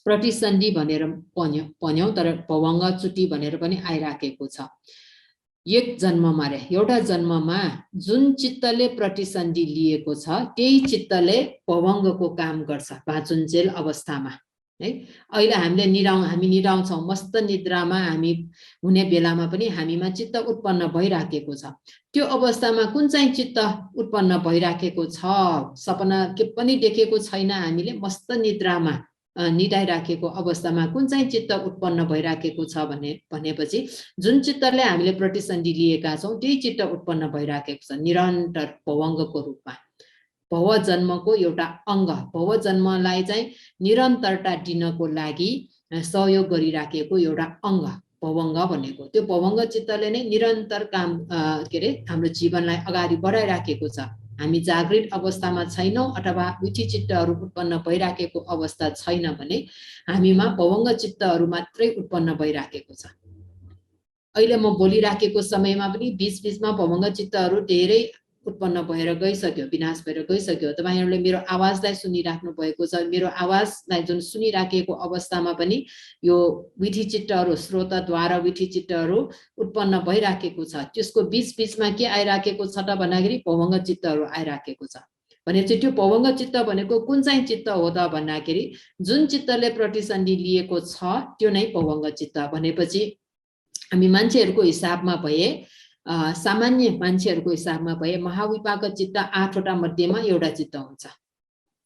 प्रतिसन्धि भनेर पढ्यौं, तर पवङ्ग चुटी भनेर पनि आइराखेको छ। एक जन्ममा रे, एउटा जन्ममा जुन चित्तले प्रतिसन्धि लिएको छ त्यही चित्तले पवङ्गको काम गर्छ भाँचुन्जेल अवस्थामा है। अहिले हामी निदाउँछौँ, मस्त निद्रामा हामी हुने बेलामा पनि हामीमा चित्त उत्पन्न भइराखेको छ। त्यो अवस्थामा कुन चाहिँ चित्त उत्पन्न भइराखेको छ, सपना के पनि देखेको छैन, हामीले मस्त निद्रामा निदाइराखेको अवस्थामा कुन चाहिँ चित्त उत्पन्न भइराखेको छ भनेपछि जुन चित्तले हामीले प्रतिसन्धि लिएका छौँ त्यही चित्त उत्पन्न भइराखेको छ निरन्तर पवङ्गको रूपमा। भव जन्मको एउटा अङ्ग, भव जन्मलाई चाहिँ निरन्तरता दिनको लागि सहयोग गरिराखेको एउटा अङ्ग पवङ्ग भनेको। त्यो पवङ्ग चित्तले नै निरन्तर काम हाम्रो जीवनलाई अगाडि बढाइराखेको छ। हामी जागृत अवस्थामा छैनौं अथवा विधि चित्तहरू उत्पन्न भइराखेको अवस्था छैन भने हामीमा पवङ्ग चित्तहरू मात्रै उत्पन्न भइराखेको छ। अहिले म बोलिराखेको समयमा पनि बीचबीचमा पवङ्ग चित्तहरू धेरै उत्पन्न भएर गइसक्यो, विनाश भएर गइसक्यो। तपाईहरुले मेरो आवाजलाई सुनिराख्नु भएको छ। मेरो आवाजलाई जुन सुनिराखेको अवस्थामा पनि यो विधि चित्तहरू, स्रोतद्वारा विधि चित्तहरू उत्पन्न भइराखेको छ। त्यसको बीचबीचमा के आइराखेको छ त भन्दाखेरि पवङ्ग चित्तहरू आइराखेको छ। भनेपछि त्यो पवङ्ग चित्त भनेको कुन चाहिँ चित्त हो त भन्दाखेरि जुन चित्तले प्रतिसन्धि लिएको छ त्यो नै पवङ्ग चित्त भनेपछि हामी मान्छेहरूको हिसाबमा भए, सामान्य मान्छेहरूको हिसाबमा भए महाविपाक चित्त 8 वटा मध्येमा एउटा चित्त हुन्छ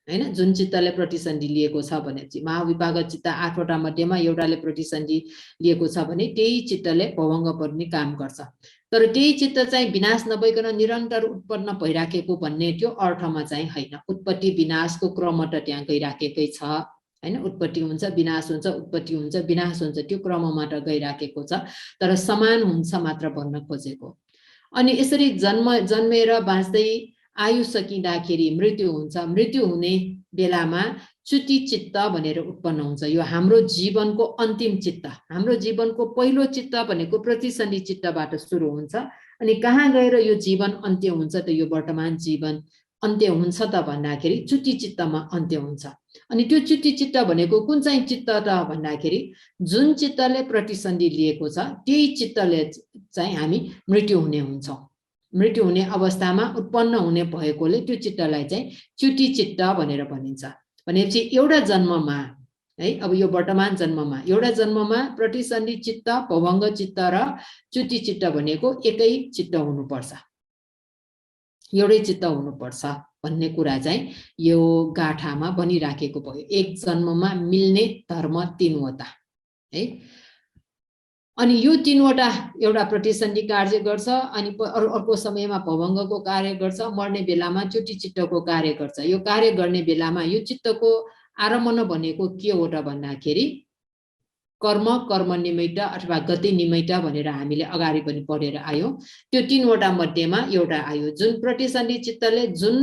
हैन। जुन चित्तले प्रतिसन्धि लिएको छ भनेपछि महाविपाक चित्त 8 वटा मध्येमा एउटाले प्रतिसन्धि लिएको छ भने त्यही चित्तले पवङ्ग पर्ने काम गर्छ। तर त्यही चित्त चाहिँ विनाश नभइकन निरन्तर उत्पन्न भइराखेको भन्ने त्यो अर्थमा चाहिँ हैन। उत्पत्ति विनाशको क्रम त त्यहाँ गइराखेकै छ हैन। उत्पत्ति हुन्छ, विनाश हुन्छ, उत्पत्ति हुन्छ, विनाश हुन्छ, त्यो क्रममा त गइराखेको छ, तर समान हुन्छ मात्र भन्न खोजेको। अनि यसरी जन्मेर बाँच्दै आयु सकिँदाखेरि मृत्यु हुन्छ। मृत्यु हुने बेलामा च्युति चित्त भनेर उत्पन्न हुन्छ। यो हाम्रो जीवनको अन्तिम चित्त, हाम्रो जीवनको पहिलो चित्त भनेको प्रतिसन्धि चित्तबाट सुरु हुन्छ। अनि कहाँ गएर यो जीवन अन्त्य हुन्छ त? यो वर्तमान जीवन अन्त्य हुन्छ त भन्दाखेरि च्युति चित्तमा अन्त्य हुन्छ। अनि त्यो च्युति चित्त भनेको कुन चाहिँ चित्त त भन्दाखेरि जुन चित्तले प्रतिसन्धि लिएको छ त्यही चित्तले चाहिँ हामी मृत्यु हुने हुन्छौँ। मृत्यु हुने अवस्थामा उत्पन्न हुने भएकोले त्यो चित्तलाई चाहिँ च्युति चित्त भनेर भनिन्छ। भनेपछि एउटा जन्ममा है, अब यो वर्तमान जन्ममा एउटा जन्ममा प्रतिसन्धि चित्त, पवङ्ग चित्त र च्युति चित्त भनेको एकै चित्त हुनुपर्छ, एउटै चित्त हुनुपर्छ भन्ने कुरा चाहिँ यो गाथामा भनिराखेको भयो। एक जन्ममा मिल्ने धर्म 3 वटा है। अनि यो 3 वटा एउटा प्रतिसन्धि कार्य गर्छ, अनि अर्को समयमा पवङ्गको कार्य गर्छ, मर्ने बेलामा च्युति चित्तको कार्य गर्छ। यो कार्य गर्ने बेलामा यो चित्तको आरम्भन भनेको के हो त भन्दाखेरि कर्म, कर्म निमित्त अथवा गति निमित्त भनेर हामीले अगाडि पनि पढेर आयौं। त्यो 3 वटा मध्येमा एउटा आयो। जुन प्रतिसन्धि चित्तले जुन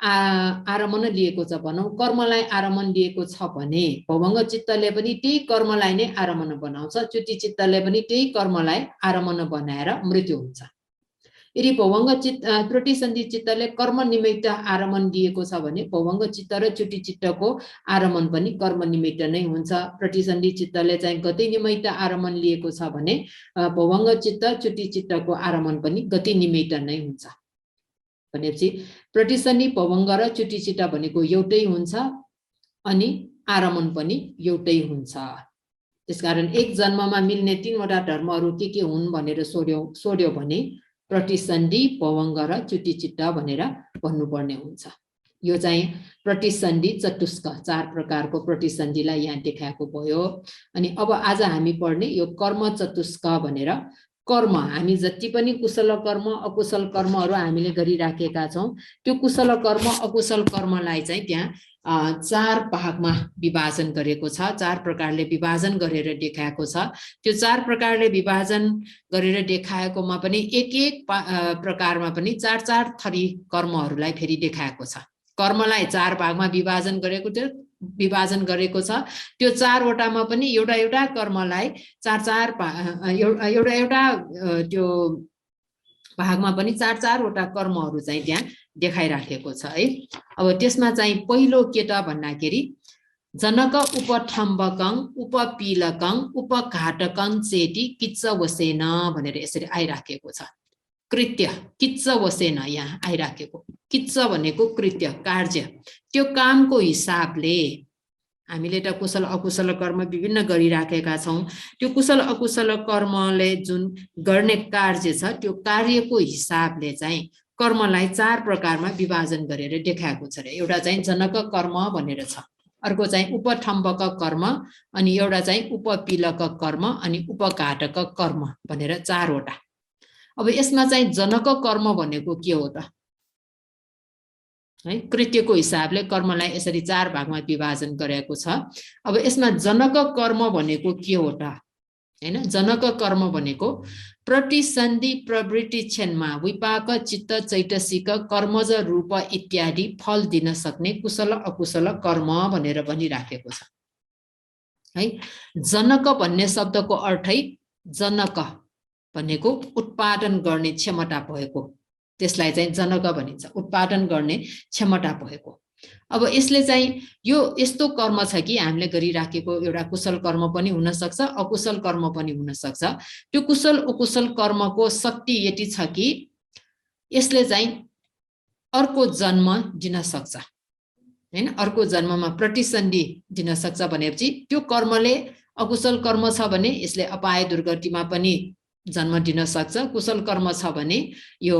आरम्भन लिएको छ भनौं, कर्मलाई आरम्भन लिएको छ भने पवङ्ग चित्तले पनि त्यही कर्मलाई नै आरम्भन बनाउँछ, च्युति चित्तले पनि त्यही कर्मलाई आरम्भन बनाएर मृत्यु हुन्छ। यदि पवङ्ग चित्त प्रतिसन्धि चित्तले कर्म निमित्त आरम्भन लिएको छ भने पवङ्ग चित्त र च्युति चित्तको आरम्भन पनि कर्म निमित्त नै हुन्छ। प्रतिसन्धि चित्तले चाहिँ गति निमित्त आरम्भन लिएको छ भने पवङ्ग चित्त, च्युति चित्तको आरम्भन पनि गति निमित्त नै हुन्छ। भनेपछि प्रतिसन्धि, पवङ्ग र च्युति चित्त भनेको एउटै हुन्छ अनि आरम्भन पनि एउटै हुन्छ। त्यसकारण एक जन्ममा मिल्ने 3 वटा धर्महरू के हुन् भनेर सोध्यो भने प्रतिसन्धि, पवङ्ग र च्युति चित्त भनेर भन्नुपर्ने हुन्छ। यो चाहिँ प्रतिसन्धि चतुष्क 4 प्रकारको प्रतिसन्धिलाई यहाँ देखाएको भयो। अनि अब आज हामी पढ्ने यो कर्म चतुष्क भनेर कर्म हामी जति पनि कुशल कर्म अकुशल कर्महरू हामीले गरिराखेका छौं त्यो कुशल कर्म अकुशल कर्मलाई चाहिँ त्यहाँ 4 भागमा विभाजन गरेको छ 4 प्रकारले विभाजन गरेर देखाएको छ त्यो 4 प्रकारले विभाजन गरेर देखाएकोमा पनि एक प्रकारमा पनि 4 थरी कर्महरूलाई फेरि देखाएको छ कर्मलाई 4 भागमा विभाजन गरेको छ त्यो 4 वटामा पनि एउटा कर्मलाई 4 एउटा त्यो भागमा पनि 4 वटा कर्महरू चाहिँ त्यहाँ देखाइराखेको छ है अब त्यसमा चाहिँ पहिलो के त भन्दाखेरि जनक उपठम्बकं उपपीलकं उपघाटकं चेटी किच्च वसेन भनेर यसरी आइराखेको छ कृत्य किच्च वसेन यहाँ आइराखेको किच्च भनेको कृत्य कार्य त्यो कामको हिसाबले हामीले त कुशल अकुशल कर्म विभिन्न गरिराखेका छौं त्यो कुशल अकुशल कर्मले जुन गर्ने कार्य छ त्यो कार्यको हिसाबले चाहिँ कर्मलाई 4 प्रकारमा विभाजन गरेर देखाएको छ रे एउटा चाहिँ जनक कर्म भनेर छ अर्को चाहिँ उपठम्बक कर्म अनि एउटा चाहिँ उपपीलक कर्म अनि उपघाटक कर्म भनेर 4 वटा अब यसमा चाहिँ जनक कर्म भनेको के हो त है कृत्यको हिसाबले कर्मलाई यसरी 4 भागमा विभाजन गरेको छ अब यसमा जनक कर्म भनेको के हो त हैन जनक कर्म भनेको प्रतिसन्धि प्रवृत्ति क्षणमा विपाक चित्त चैतसिक कर्मज रूप इत्यादि फल दिन सक्ने कुशल अकुशल कर्म भनेर भनिराखेको छ है जनक भन्ने शब्दको अर्थै जनक भनेको उत्पादन गर्ने क्षमता भएको त्यसलाई चाहिँ जनक भनिन्छ उत्पादन गर्ने क्षमता भएको अब यसले चाहिँ यो यस्तो कर्म छ कि हामीले गरिराखेको एउटा कुशल कर्म पनि हुन सक्छ अकुशल कर्म पनि हुन सक्छ त्यो कुशल अकुशल कर्मको शक्ति यति छ कि यसले चाहिँ अर्को जन्म दिन सक्छ हैन अर्को जन्ममा प्रतिसन्धि दिन सक्छ भनेपछि त्यो कर्मले अकुशल कर्म छ भने यसले अपाय दुर्गतिमा पनि जन्म दिन सक्छ कुशल कर्म छ भने यो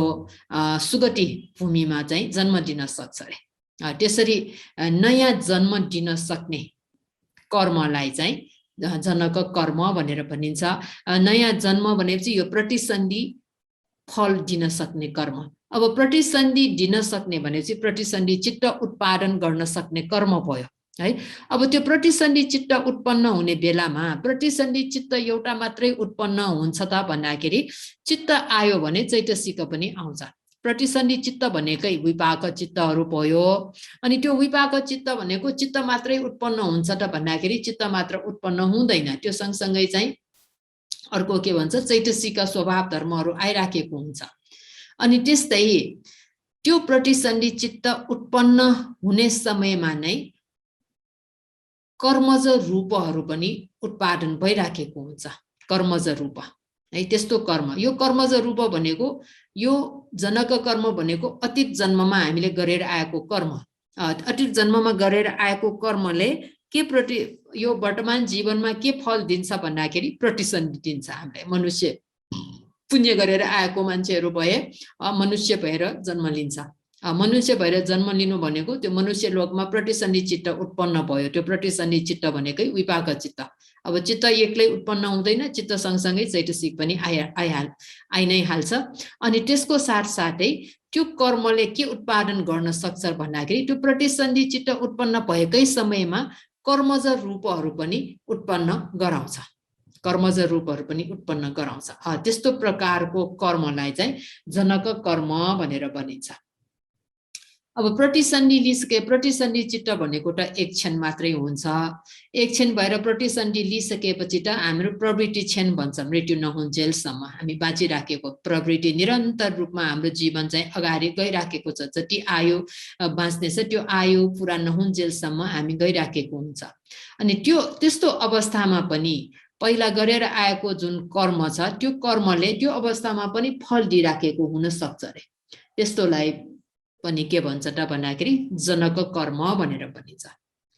सुगति भूमिमा चाहिँ जन्म दिन सक्छ रे त्यसरी नयाँ जन्म दिन सक्ने कर्मलाई चाहिँ जनक कर्म भनेर भनिन्छ नयाँ जन्म भनेपछि यो प्रतिसन्धि फल दिन सक्ने कर्म अब प्रतिसन्धि दिन सक्ने भनेपछि प्रतिसन्धि चित्त उत्पादन गर्न सक्ने कर्म भयो है अब त्यो प्रतिसन्धि चित्त उत्पन्न हुने बेलामा प्रतिसन्धि चित्त एउटा मात्रै उत्पन्न हुन्छ त भन्दाखेरि चित्त आयो भने चैतसिक पनि आउँछ प्रतिसन्धि चित्त भनेकै विपाक चित्तहरू भयो अनि त्यो विपाक चित्त भनेको चित्त मात्रै उत्पन्न हुन्छ त भन्दाखेरि चित्त मात्र उत्पन्न हुँदैन त्यो सँगसँगै चाहिँ अर्को के भन्छ चैतसिक स्वभाव धर्महरू आइराखेको हुन्छ अनि त्यस्तै त्यो प्रतिसन्धि चित्त उत्पन्न हुने समयमा नै कर्मज रूपहरू पनि उत्पादन भइराखेको हुन्छ कर्मज रूप है त्यस्तो कर्म यो कर्मज रूप भनेको यो जनक कर्म भनेको अतीत जन्ममा हामीले गरेर आएको कर्म अतीत जन्ममा गरेर आएको कर्मले के प्रति यो वर्तमान जीवनमा के फल दिन्छ भन्दाखेरि प्रतिसन्धि दिन्छ हामीलाई मनुष्य पुण्य गरेर आएको मान्छेहरू भए मनुष्य भएर जन्म लिन्छ मनुष्य भएर जन्म लिनु भनेको त्यो मनुष्य लोकमा प्रतिसन्धि चित्त उत्पन्न भयो त्यो प्रतिसन्धि चित्त भनेकै विपाक चित्त अब चित्त एक्लै उत्पन्न हुँदैन चित्त सँगसँगै चैतसिक पनि आइ नै हाल्छ अनि त्यसको साथसाथै त्यो कर्मले के उत्पादन गर्न सक्छ भन्दाखेरि त्यो प्रतिसन्धि चित्त उत्पन्न भएकै समयमा कर्मज रूपहरू पनि उत्पन्न गराउँछ कर्मज रूपहरू पनि उत्पन्न गराउँछ त्यस्तो प्रकारको कर्मलाई चाहिँ जनक कर्म भनेर भनिन्छ अब प्रतिसन्धि लिसके प्रतिसन्धि चित्त भनेको त एक क्षण मात्रै हुन्छ एक क्षण भएर प्रतिसन्धि लिसकेपछि त हाम्रो प्रवृत्ति क्षण भन्छ मृत्यु नहुन्जेलसम्म हामी बाँचिराखेको प्रवृत्ति निरन्तर रूपमा हाम्रो जीवन चाहिँ अगाडि गइराखेको छ जति आयु बाँच्नेछ त्यो आयु पुरा नहुन्जेलसम्म हामी गइराखेको हुन्छ अनि त्यो त्यस्तो अवस्थामा पनि पहिला गरेर आएको जुन कर्म छ त्यो कर्मले त्यो अवस्थामा पनि फल दिइराखेको हुन सक्छ रे त्यस्तोलाई पनि के भन्छ त भन्दाखेरि जनक कर्म भनेर भनिन्छ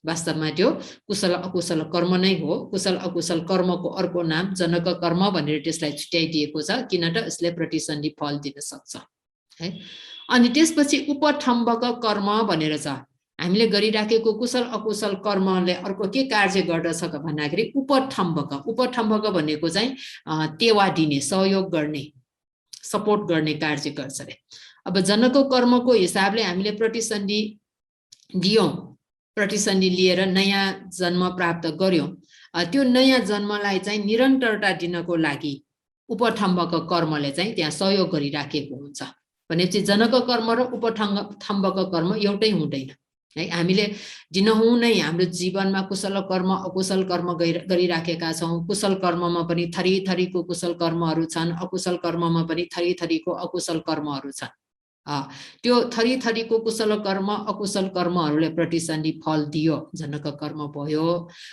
वास्तवमा त्यो कुशल अकुशल कर्म नै हो कुशल अकुशल कर्मको अर्को नाम जनक कर्म भनेर त्यसलाई छुट्याइदिएको छ किन त यसले प्रतिसन्धि फल दिन सक्छ है अनि त्यसपछि उपठम्बक कर्म भनेर छ हामीले गरिराखेको कुशल अकुशल कर्मले अर्को के कार्य गर्दछ भन्दाखेरि उपठम्बक भनेको चाहिँ टेवा दिने, सहयोग गर्ने, सपोर्ट गर्ने कार्य गर्छ रे। अब जनको कर्मको हिसाबले हामीले प्रतिसन्धि दियौं, प्रतिसन्धि लिएर नयाँ जन्म प्राप्त गर्यौं, त्यो नयाँ जन्मलाई चाहिँ निरन्तरता दिनको लागि उपठम्बक कर्मले चाहिँ त्यहाँ सहयोग गरिराखेको हुन्छ। भनेपछि जनक कर्म र उपठम्बक कर्म एउटै हुँदैन है। हामीले दिनहुँ नै हाम्रो जीवनमा कुशल कर्म अकुशल कर्म गरिराखेका छौं। कुशल कर्ममा पनि थरी थरीको कुशल कर्महरू छन्, अकुशल कर्ममा पनि थरी थरीको अकुशल कर्महरू छन्। त्यो थरी थरीको कुशल कर्म अकुशल कर्महरूले प्रतिसन्धि फल दियो, जनक कर्म भयो।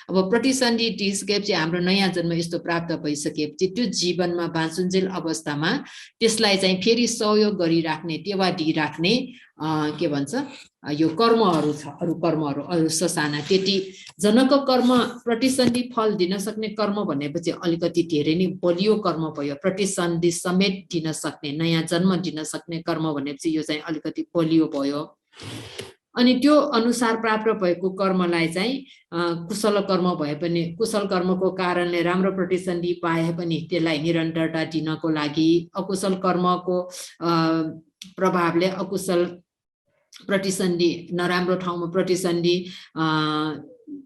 अब प्रतिसन्धि दिइसकेपछि हाम्रो नयाँ जन्म यस्तो प्राप्त भइसकेपछि त्यो जीवनमा बाँचुन्जेल अवस्थामा त्यसलाई चाहिँ फेरि सहयोग गरिराख्ने, टेवा दिइराख्ने के भन्छ यो कर्महरू छ, अरू कर्महरू, अरू ससाना। त्यति जनक कर्म प्रतिसन्धि फल दिन सक्ने कर्म भनेपछि अलिकति धेरै नै बलियो कर्म भयो। प्रतिसन्धि समेत दिन सक्ने, नयाँ जन्म दिन सक्ने कर्म भनेपछि यो चाहिँ अलिकति बलियो भयो। अनि त्यो अनुसार प्राप्त भएको कर्मलाई चाहिँ कुशल कर्म भए पनि, कुशल कर्मको कारणले राम्रो प्रतिसन्धि पाए पनि त्यसलाई निरन्तरता दिनको लागि, अकुशल कर्मको प्रभावले अकुशल प्रतिसन्धि, नराम्रो ठाउँमा प्रतिसन्धि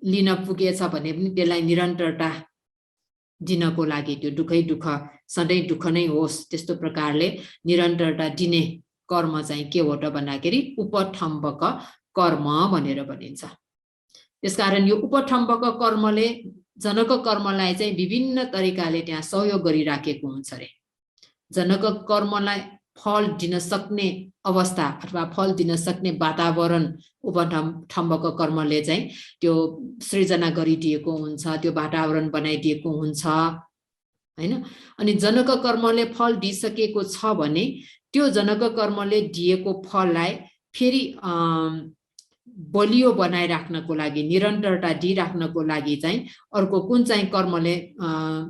लिन पुगेछ भने पनि त्यसलाई निरन्तरता दिनको लागि, त्यो दुःखै दुःख सधैँ दुःख नै होस् त्यस्तो प्रकारले निरन्तरता दिने कर्म चाहिँ के हो त भन्दाखेरि उपठम्बक कर्म भनेर भनिन्छ। त्यसकारण यो उपठम्बक कर्मले जनक कर्मलाई चाहिँ विभिन्न तरिकाले त्यहाँ सहयोग गरिराखेको हुन्छ रे। जनक कर्मलाई फल दिन सक्ने अवस्था अथवा फल दिन सक्ने वातावरण उपठम्बक कर्मले चाहिँ त्यो सृजना गरिदिएको हुन्छ, त्यो वातावरण बनाइदिएको हुन्छ हैन। अनि जनक कर्मले फल दिइसकेको छ भने त्यो जनक कर्मले दिएको फललाई फेरि बलियो बनाइराख्नको लागि, निरन्तरता दिइराख्नको लागि चाहिँ अर्को कुन चाहिँ कर्मले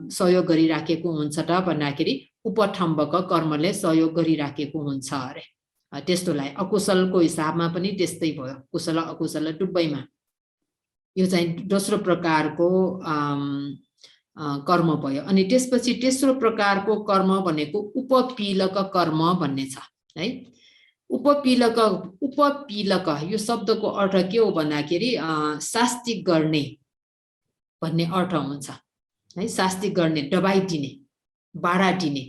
सहयोग गरिराखेको हुन्छ त भन्दाखेरि उपठम्बक कर्मले सहयोग गरिराखेको हुन्छ अरे। त्यस्तोलाई अकुशलको हिसाबमा पनि त्यस्तै भयो, कुशल अकुशल दुवैमा। यो चाहिँ दोस्रो प्रकारको कर्म भयो। अनि त्यसपछि तेस्रो प्रकारको कर्म भनेको उपपीलक कर्म भन्ने छ है। उपपीलक यो शब्दको अर्थ के हो भन्दाखेरि शास्ति गर्ने भन्ने अर्थ हुन्छ है। शास्ति गर्ने, दबाई दिने, बारा दिने,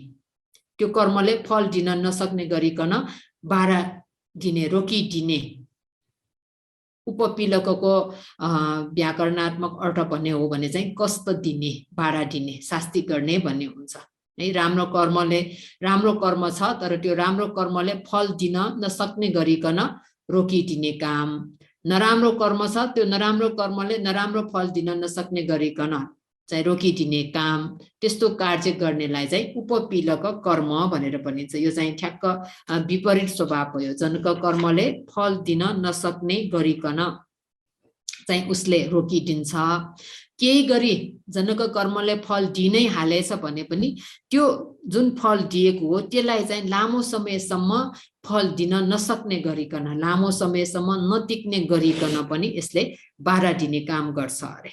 त्यो कर्मले फल दिन नसक्ने गरिकन बारा दिने, रोकिदिने। उपपीलकको व्याकरणात्मक अर्थ भन्ने हो भने चाहिँ कष्ट दिने, बारा दिने, शास्ति गर्ने भन्ने हुन्छ है। राम्रो कर्मले, राम्रो कर्म छ तर त्यो राम्रो कर्मले फल दिन नसक्ने गरिकन रोकिदिने काम। नराम्रो कर्म छ, त्यो नराम्रो कर्मले नराम्रो फल दिन नसक्ने गरिकन चाहिँ रोकिदिने काम, त्यस्तो कार्य गर्नेलाई चाहिँ उपपीलक कर्म भनेर भनिन्छ। यो चाहिँ ठ्याक्क विपरीत स्वभाव भयो। जनक कर्मले फल दिन नसक्ने गरिकन चाहिँ उसले रोकिदिन्छ। केही गरी जनक कर्मले फल दिनै हालेछ भने पनि त्यो जुन फल दिएको हो त्यसलाई चाहिँ लामो समयसम्म फल दिन नसक्ने गरिकन, लामो समयसम्म नटिक्ने गरिकन पनि यसले बारा दिने काम गर्छ अरे।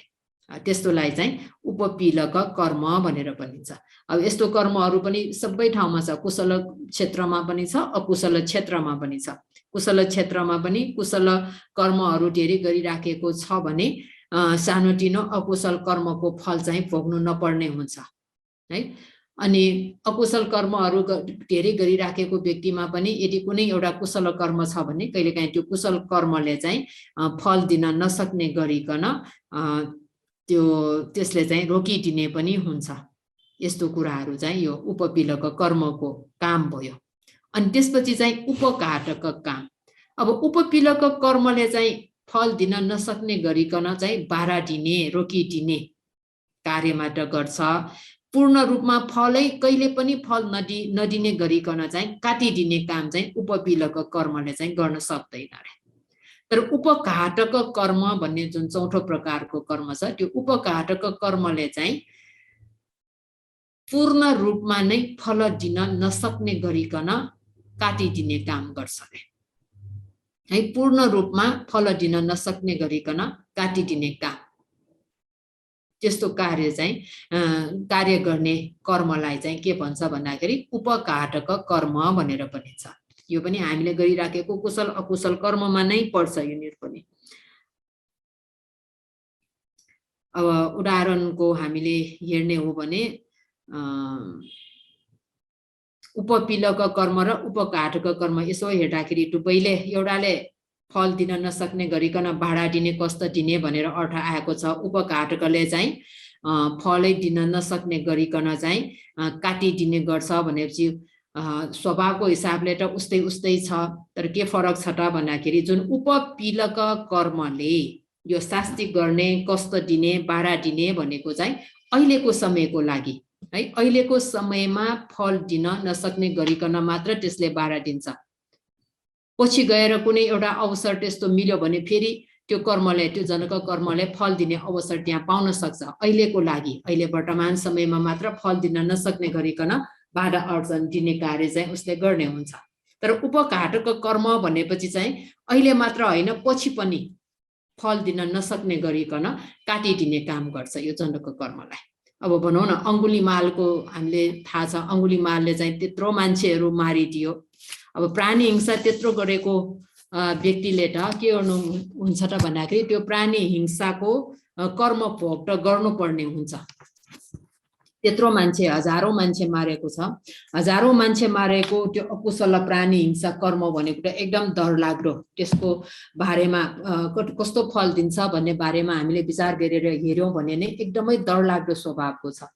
त्यस्तोलाई चाहिँ उपपीलक कर्म भनेर भनिन्छ। अब यस्तो कर्महरू पनि सबै ठाउँमा छ, कुशल क्षेत्रमा पनि छ, अकुशल क्षेत्रमा पनि छ। कुशल क्षेत्रमा पनि कुशल कर्महरू धेरै गरिराखेको छ भने सानोतिनो अकुशल कर्मको फल चाहिँ भोग्नु नपर्ने हुन्छ है। अनि अकुशल कर्महरू धेरै गरिराखेको व्यक्तिमा पनि यदि कुनै एउटा कुशल कर्म छ भने कहिलेकाहीँ त्यो कुशल कर्मले चाहिँ फल दिन नसक्ने गरिकन त्यसले चाहिँ रोकिदिने पनि हुन्छ। यस्तो कुराहरू चाहिँ यो उपपीलक कर्मको काम भयो। अनि त्यसपछि चाहिँ उपघातक काम। अब उपपीलक कर्मले चाहिँ फल दिन नसक्ने गरिकन चाहिँ बारा दिने, रोकिदिने कार्य मात्र गर्छ। पूर्ण रूपमा फलै कहिले पनि फल नदिने गरिकन चाहिँ काटिदिने काम चाहिँ उपपीलक कर्मले चाहिँ गर्न सक्दैन अरे। तर उपघातक कर्म भन्ने जुन चौथो प्रकारको कर्म छ, त्यो उपघातक कर्मले चाहिँ पूर्ण रूपमा नै फल दिन नसक्ने गरिकन काटिदिने काम गर्छ अरे। है पूर्ण रूपमा फल दिन नसक्ने गरिकन काटिदिने काम त्यस्तो कार्य चाहिँ कार्य गर्ने कर्मलाई चाहिँ के भन्छ भन्दाखेरि उपघातक कर्म भनेर भनिन्छ। यो पनि हामीले गरिराखेको कुशल अकुशल कर्ममा नै पर्छ यिनीहरु पनि। अब उदाहरणको हामीले हेर्ने हो भने उपपीलक कर्म र उपघातक कर्म यसो हेर्दाखेरि दुवैले एउटाले फल दिन नसक्ने गरिकन भाडा दिने कष्ट दिने भनेर अर्थ आएको छ। उपघातकले चाहिँ फलै दिन नसक्ने गरिकन चाहिँ काटिदिने गर्छ भनेपछि स्वभावको हिसाबले त उस्तै उस्तै छ। तर के फरक छ त भन्दाखेरि जुन उपपीलक कर्मले यो शास्ति गर्ने कष्ट दिने भाडा दिने भनेको चाहिँ अहिलेको समयको लागि है अहिलेको समयमा फल दिन नसक्ने गरिकन मात्र त्यसले भाडा दिन्छ। पछि गएर कुनै एउटा अवसर त्यस्तो मिल्यो भने फेरि त्यो कर्मले त्यो जनक कर्मले फल दिने अवसर त्यहाँ पाउन सक्छ। अहिलेको लागि अहिले वर्तमान समयमा मात्र फल दिन नसक्ने गरिकन बाधा अर्जन दिने कार्य चाहिँ उसले गर्ने हुन्छ। तर उपघातक कर्म भनेपछि चाहिँ अहिले मात्र होइन पछि पनि फल दिन नसक्ने गरिकन काटिदिने काम गर्छ यो जनक कर्मलाई। अब भनौँ न अंगुलीमालको हामीले थाहा छ अंगुलीमालले चाहिँ त्यत्रो मान्छेहरू मारिदियो। अब प्राणी हिंसा त्यत्रो गरेको व्यक्तिले त के हुन्छ त भन्दाखेरि त्यो प्राणी हिंसाको कर्म भोग त गर्नुपर्ने हुन्छ। त्यत्रो मान्छे हजारौं मान्छे मारेको छ। हजारौं मान्छे मारेको त्यो अकुशल प्राणी हिंसा कर्म भनेको त एकदम डरलाग्दो। त्यसको बारेमा कस्तो फल दिन्छ भन्ने बारेमा हामीले विचार गरेर हेर्यौं भने नै एकदमै डरलाग्दो स्वभावको छ।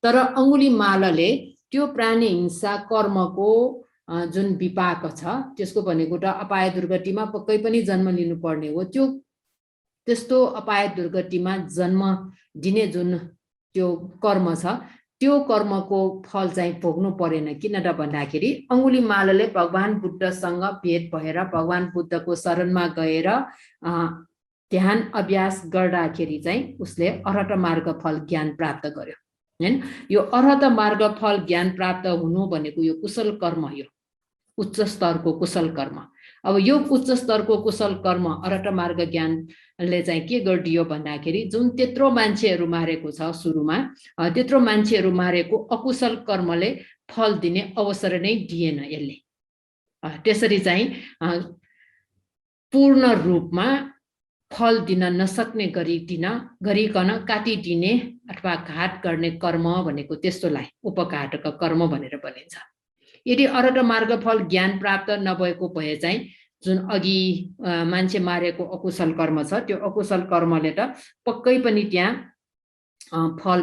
तर अंगुलीमालले त्यो प्राणी हिंसा कर्मको जुन विपाक छ त्यसको भनेको त अपाय दुर्गतिमा पक्कै पनि जन्म लिनुपर्ने हो। त्यो त्यस्तो अपाय दुर्गतिमा जन्म दिने जुन त्यो कर्म छ त्यो कर्मको फल चाहिँ भोग्नु परेन। किन त भन्दाखेरि अंगुलीमालले भगवान बुद्धसँग भेट भएर भगवान बुद्धको शरणमा गएर ध्यान अभ्यास गर्दाखेरि चाहिँ उसले अरहत मार्ग फल ज्ञान प्राप्त गर्यो हैन। यो अरहत मार्ग फल ज्ञान प्राप्त हुनु भनेको यो कुशल कर्म, यो उच्च स्तरको कुशल कर्म। अब यो उच्च स्तरको कुशल कर्म अरहत मार्ग ज्ञानले चाहिँ के गरिदियो भन्दाखेरि जुन त्यत्रो मान्छेहरू मारेको छ सुरुमा त्यत्रो मान्छेहरू मारेको अकुशल कर्मले फल दिने अवसर नै दिएन यसले। त्यसरी चाहिँ पूर्ण रूपमा फल दिन नसक्ने गरिकन काटिदिने अथवा घात गर्ने कर्म भनेको त्यस्तोलाई उपघातक कर्म भनेर भनिन्छ। यदि अरहत मार्ग फल ज्ञान प्राप्त नभएको भए चाहिँ जुन अघि मान्छे मारेको अकुशल कर्म छ त्यो अकुशल कर्मले त पक्कै पनि त्यहाँ फल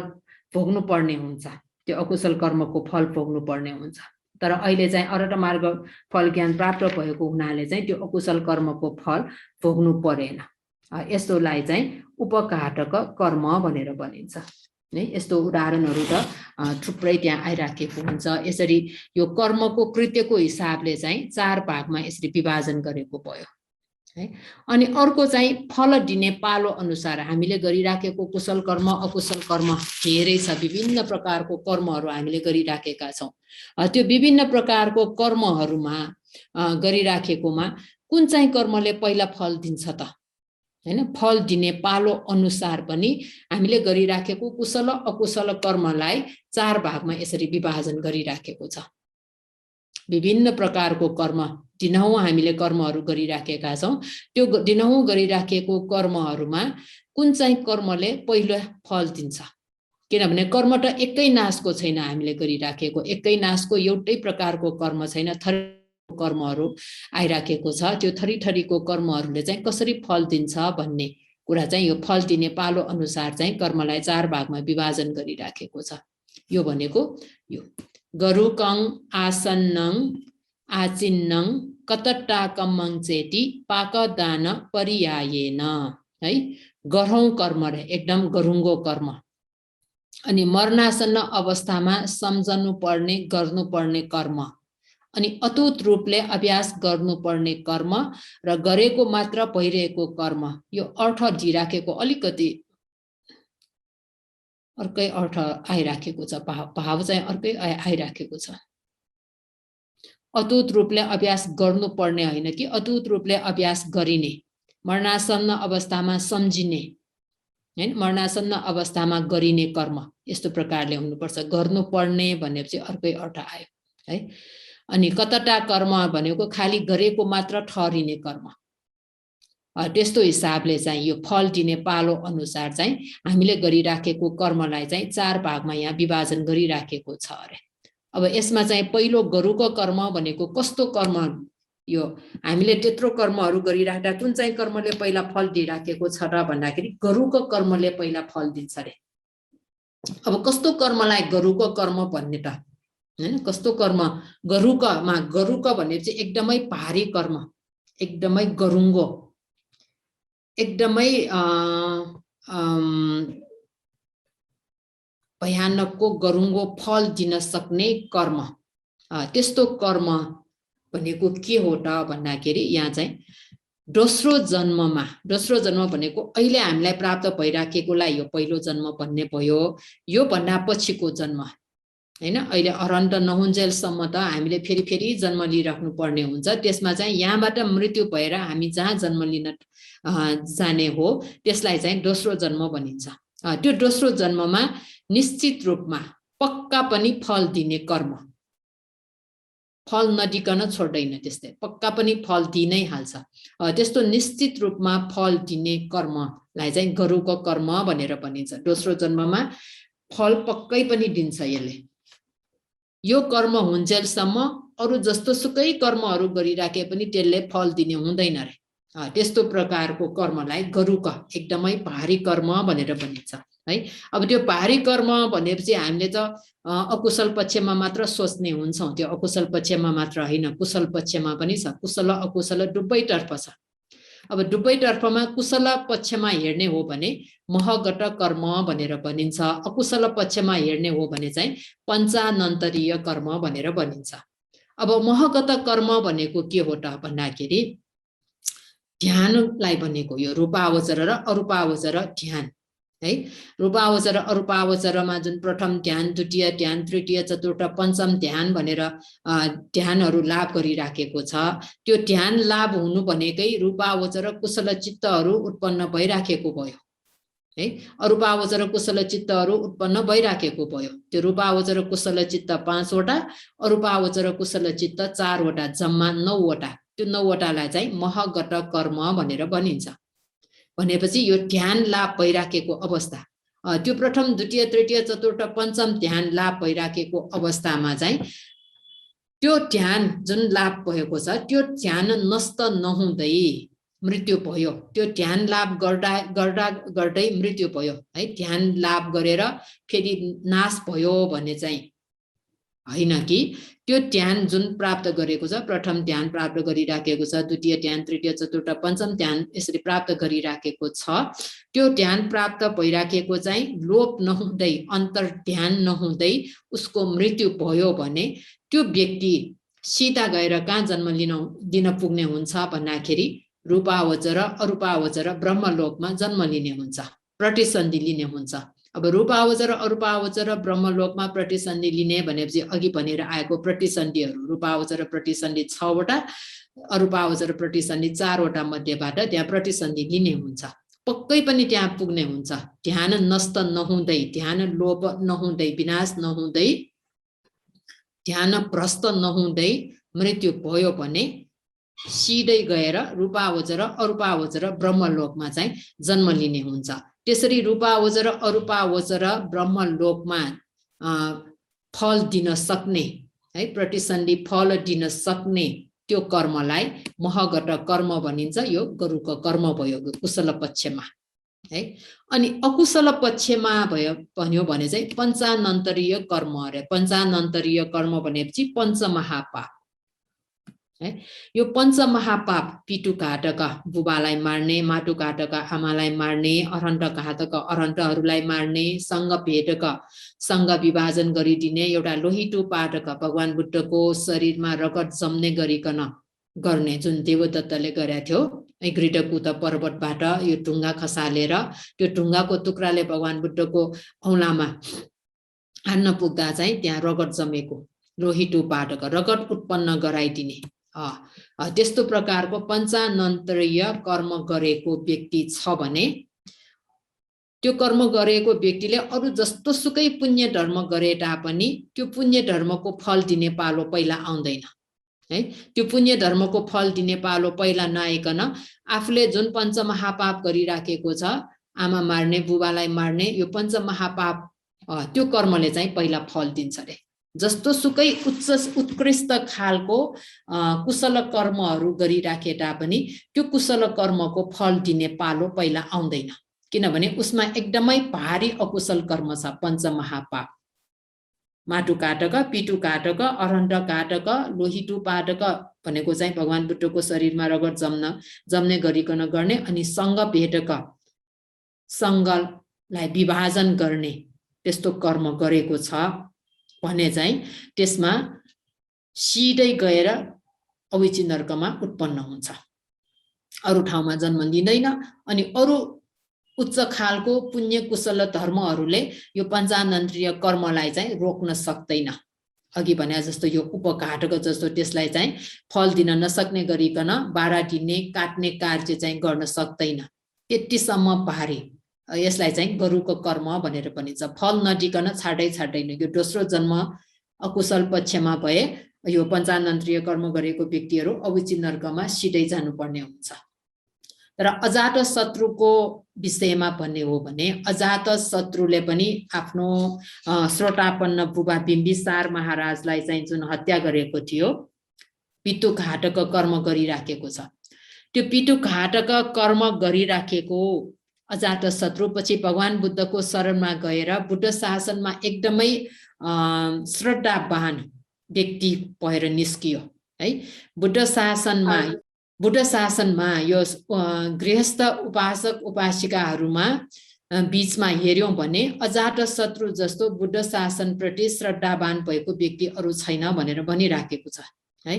भोग्नु पर्ने हुन्छ। त्यो अकुशल कर्मको फल भोग्नु पर्ने हुन्छ। तर अहिले चाहिँ अरहत मार्ग फल ज्ञान प्राप्त भएको हुनाले चाहिँ त्यो अकुशल कर्मको फल भोग्नु परेन। यस्तोलाई चाहिँ उपघातक कर्म भनेर भनिन्छ। यस्तो उदाहरणहरू त थुप्रै त्यहाँ आइराखेको हुन्छ। यसरी यो कर्मको कृत्यको हिसाबले चाहिँ 4 भागमा यसरी विभाजन गरेको भयो है। अनि अर्को चाहिँ फल दिने पालो अनुसार हामीले गरिराखेको कुशल कर्म अकुशल कर्म धेरै छ। विभिन्न प्रकारको कर्महरू हामीले गरिराखेका छौं। त्यो विभिन्न प्रकारको कर्महरूमा गरिराखेकोमा कुन चाहिँ कर्मले पहिला फल दिन्छ त हैन। फल दिने पालो अनुसार पनि हामीले गरिराखेको कुशल अकुशल कर्मलाई 4 भागमा यसरी विभाजन गरिराखेको छ। विभिन्न प्रकारको कर्म दिनहुँ हामीले कर्महरू गरिराखेका छौं। त्यो दिनहुँ गरिराखेको कर्महरूमा कुन चाहिँ कर्मले पहिलो फल दिन्छ। किनभने कर्म त एकै नासको छैन। हामीले गरिराखेको एकै नासको एउटै प्रकारको कर्म छैन। कर्महरू आइराखेको छ। त्यो थरीथरीको कर्महरूले चाहिँ कसरी फल दिन्छ भन्ने कुरा चाहिँ यो फल दिने पालो अनुसार चाहिँ कर्मलाई 4 भागमा विभाजन गरिराखेको छ। यो भनेको यो गरुकं आसन्नं आचिन्नं कतट्टाकम्मं चेति पाकदान परियायेन है। गरौं कर्म रे एकदम गरुङ्गो कर्म। अनि मर्नासन्न अवस्थामा सम्झनु पर्ने गर्नुपर्ने कर्म। अनि अतुत रूपले अभ्यास गर्नुपर्ने कर्म र गरेको मात्र भइरहेको कर्म। यो अर्थ दिइराखेको अलिकति अर्कै अर्थ आइराखेको छ। भाव चाहिँ अर्कै आइराखेको छ। अतुत रूपले अभ्यास गर्नुपर्ने होइन कि अतुत रूपले अभ्यास गरिने, मरणासन्न अवस्थामा सम्झिने हैन, मरणासन्न अवस्थामा गरिने कर्म यस्तो प्रकारले हुनुपर्छ। गर्नुपर्ने भनेपछि अर्कै अर्थ आयो है। अनि कतटा कर्म भनेको खाली गरेको मात्र ठहरिने कर्म, त्यस्तो हिसाबले चाहिँ यो फल दिने पालो अनुसार चाहिँ हामीले गरिराखेको कर्मलाई चाहिँ 4 भागमा यहाँ विभाजन गरिराखेको छ अरे। अब यसमा चाहिँ पहिलो गरुको कर्म भनेको कस्तो कर्म, यो हामीले त्यत्रो कर्महरू गरिराख्दा कुन चाहिँ कर्मले पहिला फल दिइराखेको छ र भन्दाखेरि गरुको कर्मले पहिला फल दिन्छ अरे। अब कस्तो कर्मलाई गरुको कर्म भन्ने त हैन, कस्तो कर्म गरुकमा, गरुक भनेपछि एकदमै भारी कर्म, एकदमै गरुङ्गो, एकदमै भयानकको गरुङ्गो फल दिन सक्ने कर्म, त्यस्तो कर्म भनेको के हो त भन्दाखेरि यहाँ चाहिँ दोस्रो जन्म भनेको अहिले हामीलाई प्राप्त भइराखेकोलाई यो पहिलो जन्म भन्ने भयो। यो भन्दा पछिको जन्म हैन, अहिले अरहन्त नहुन्जेलसम्म त हामीले फेरि फेरि जन्म लिइराख्नु पर्ने हुन्छ। त्यसमा चाहिँ यहाँबाट मृत्यु भएर हामी जहाँ जन्म लिन जाने हो त्यसलाई चाहिँ दोस्रो जन्म भनिन्छ। त्यो दोस्रो जन्ममा निश्चित रूपमा पक्का पनि फल दिने कर्म, फल नदिकन छोड्दैन, त्यस्तै पक्का पनि फल दिइ नै हाल्छ। त्यस्तो निश्चित रूपमा फल दिने कर्मलाई चाहिँ गरुको कर्म भनेर भनिन्छ। दोस्रो जन्ममा फल पक्कै पनि दिन्छ यसले। यो कर्म हुन्जेलसम्म अरु जस्तो सुकै कर्महरू गरिराखे पनि त्यसले फल दिने हुँदैन रे। त्यस्तो प्रकारको कर्मलाई गरुक, एकदमै भारी कर्म भनेर भनिन्छ है। अब त्यो भारी कर्म भनेपछि हामीले त अकुशल पक्षमा मात्र सोच्ने हुन्छौँ, त्यो अकुशल पक्षमा मात्र होइन, कुशल पक्षमा पनि छ। कुशल अकुशल दुवैतर्फ छ। अब दुवैतर्फमा कुशल पक्षमा हेर्ने हो भने महगत कर्म भनेर भनिन्छ, अकुशल पक्षमा हेर्ने हो भने चाहिँ पञ्चानन्तरीय कर्म भनेर भनिन्छ। अब महगत कर्म भनेको के हो त भन्दाखेरि ध्यानलाई भनेको, यो रूपावचर र अरूपावचर ध्यान है। रूपावचर अरूपावचरमा जुन प्रथम ध्यान, द्वितीय ध्यान, तृतीय, चतुर्थ, पञ्चम ध्यान भनेर ध्यानहरू लाभ गरिराखेको छ। त्यो ध्यान लाभ हुनु भनेकै रूपावचर कुशल चित्तहरू उत्पन्न भइराखेको भयो है। अरूपावचर कुशल चित्तहरू उत्पन्न भइराखेको भयो। त्यो रूपावचर कुशल चित्त 5 वटा, अरूपावचर कुशल चित्त 4 वटा, जम्मा 9 वटा। त्यो 9 वटालाई चाहिँ महगत कर्म भनेर भनिन्छ। भनेपछि यो ध्यान लाभ भइराखेको अवस्था, त्यो प्रथम द्वितीय तृतीय चतुर्थ पञ्चम ध्यान लाभ भइराखेको अवस्थामा चाहिँ त्यो ध्यान जुन लाभ भएको छ त्यो ध्यान नष्ट नहुँदै मृत्यु भयो। त्यो ध्यान लाभ गर्दै मृत्यु भयो है। ध्यान लाभ गरेर फेरि नाश भयो भने चाहिँ होइन कि त्यो ध्यान जुन प्राप्त गरेको छ, प्रथम ध्यान प्राप्त गरिराखेको छ, द्वितीय ध्यान, तृतीय चतुर्थ पञ्चम ध्यान यसरी प्राप्त गरिराखेको छ, त्यो ध्यान प्राप्त भइराखेको चाहिँ लोप नहुँदै, अन्तर ध्यान नहुँदै उसको मृत्यु भयो भने त्यो व्यक्ति सीधा गएर कहाँ जन्म दिन पुग्ने हुन्छ भन्दाखेरि रूपावचर अरूपावचर ब्रह्मलोकमा जन्म लिने हुन्छ, प्रतिसन्धि लिने हुन्छ। अब रूपावचर अरूपावचर ब्रह्मलोकमा प्रतिसन्धि लिने भनेपछि अघि भनेर आएको प्रतिसन्धिहरू, रूपावचर प्रतिसन्धि 6 वटा, अरूपावचर प्रतिसन्धि 4 वटा मध्येबाट त्यहाँ प्रतिसन्धि लिने हुन्छ, पक्कै पनि त्यहाँ पुग्ने हुन्छ। ध्यान नष्ट नहुँदै, ध्यान लोप नहुँदै, विनाश नहुँदै, ध्यान भ्रष्ट नहुँदै मृत्यु भयो भने सिधै गएर रूपावचर अरूपावचर ब्रह्मलोकमा चाहिँ जन्म लिने हुन्छ। त्यसरी रूपावचर अरूपावचर ब्रह्मलोकमा फल दिन सक्ने है, प्रतिसन्धि फल दिन सक्ने त्यो कर्मलाई महगत कर्म भनिन्छ। यो गरुको कर्म भयो कुशल पक्षमा है। अनि अकुशल पक्षमा भन्यो भने चाहिँ पञ्चानन्तरीय कर्म अरे। पञ्चानन्तरीय कर्म भनेपछि पञ्चमहापाप है। यो पञ्चमहापाप पितुघातक बुबालाई मार्ने, माटुघातक आमालाई मार्ने, अरहन्तघातक अरहन्तहरूलाई मार्ने, सङ्गभेदक सङ्ग विभाजन गरिदिने, एउटा लोहितो पाठक भगवान बुद्धको शरीरमा रगत जम्ने गरिकन गर्ने जुन देवदत्तले गरेको थियो घृतकुत पर्वतबाट यो ढुङ्गा खसालेर त्यो ढुङ्गाको टुक्राले भगवान बुद्धको औँलामा हान्न पुग्दा चाहिँ त्यहाँ रगत जमेको लोहितो पाटक रगत उत्पन्न गराइदिने त्यस्तो प्रकारको पञ्चानन्तरीय कर्म गरेको व्यक्ति छ भने त्यो कर्म गरेको व्यक्तिले अरु जस्तो सुकै पुण्य धर्म गरे तापनि त्यो पुण्य धर्मको फल दिने पालो पहिला आउँदैन है। त्यो पुण्य धर्मको फल दिने पालो पहिला नआइकन आफूले जुन पञ्चमहापाप गरिराखेको छ, आमा मार्ने, बुबालाई मार्ने, यो पञ्चमहापाप त्यो कर्मले चाहिँ पहिला फल दिन्छ रे। जस्तो सुकै उत्कृष्ट खालको कुशल कर्महरू गरिराखे तापनि त्यो कुशल कर्मको फल दिने पालो पहिला आउँदैन, किनभने उसमा एकदमै भारी अकुशल कर्म छ। पञ्चमहापाप माटु काटक, पिटु काटक, अरण्ड काटक, लोहितु पाटक भनेको चाहिँ भगवान बुद्धको शरीरमा रगत जम्ने गरिकन गर्ने, अनि सङ्ग भेटक सङ्गलाई विभाजन गर्ने त्यस्तो कर्म गरेको छ भने चाहिँ त्यसमा सिधै गएर अविची नरकमा उत्पन्न हुन्छ, अरु ठाउँमा जन्म लिँदैन। अनि अरु उच्च खालको पुण्य कुशल धर्महरूले यो पञ्चानन्तरीय कर्मलाई चाहिँ रोक्न सक्दैन। अघि भने जस्तो यो उपघाटक जस्तो त्यसलाई चाहिँ फल दिन नसक्ने गरिकन बारा दिने काट्ने कार्य चाहिँ गर्न सक्दैन, त्यतिसम्म भारी। यसलाई चाहिँ गरुको कर्म भनेर भनिन्छ। फल नदिकन छाड्दैन। यो दोस्रो जन्म अकुशल पक्षमा भए यो पञ्चानन्तरीय कर्म गरेको व्यक्तिहरू अविची नरकमा सिधै जानुपर्ने हुन्छ। तर अजात शत्रुको विषयमा भन्ने हो भने अजात शत्रुले पनि आफ्नो श्रोतापन्न बुबा बिम्बिसार महाराजलाई चाहिँ जुन हत्या गरेको थियो, पितुघाटक कर्म गरिराखेको छ। त्यो पितुघाटक कर्म गरिराखेको अजात शत्रु पछि भगवान बुद्धको शरणमा गएर बुद्ध शासनमा एकदमै श्रद्धावान व्यक्ति भएर निस्कियो है। बुद्ध शासनमा यो गृहस्थ उपासक उपासिकाहरूमा बीचमा हेर्यौं भने अजात शत्रु जस्तो बुद्ध शासन प्रति श्रद्धावान भएको व्यक्ति अरु छैन भनेर भनिराखेको छ है।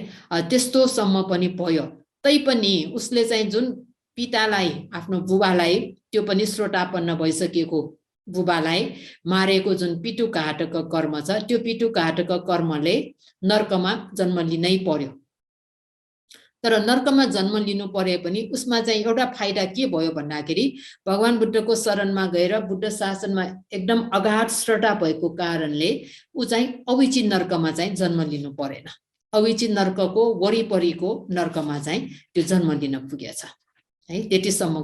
त्यस्तोसम्म पनि भयो, तैपनि उसले चाहिँ जुन पितालाई, आफ्नो बुबालाई, त्यो पनि श्रोतापन्न भइसकेको बुबालाई मारेको जुन पितुघाटक कर्म छ, त्यो पितुघाटक कर्मले नरकमा जन्म लिनै पर्यो। तर नरकमा जन्म लिनु परे पनि उसमा चाहिँ एउटा फाइदा के भयो भन्दाखेरि भगवान बुद्धको शरणमा गएर बुद्ध शासनमा एकदम अगाध श्रद्धा भएको कारणले ऊ चाहिँ अविची नरकमा चाहिँ जन्म लिनु परेन। अविची नरकको वरिपरिको नरकमा चाहिँ त्यो जन्म लिन पुगेछ है। त्यतिसम्म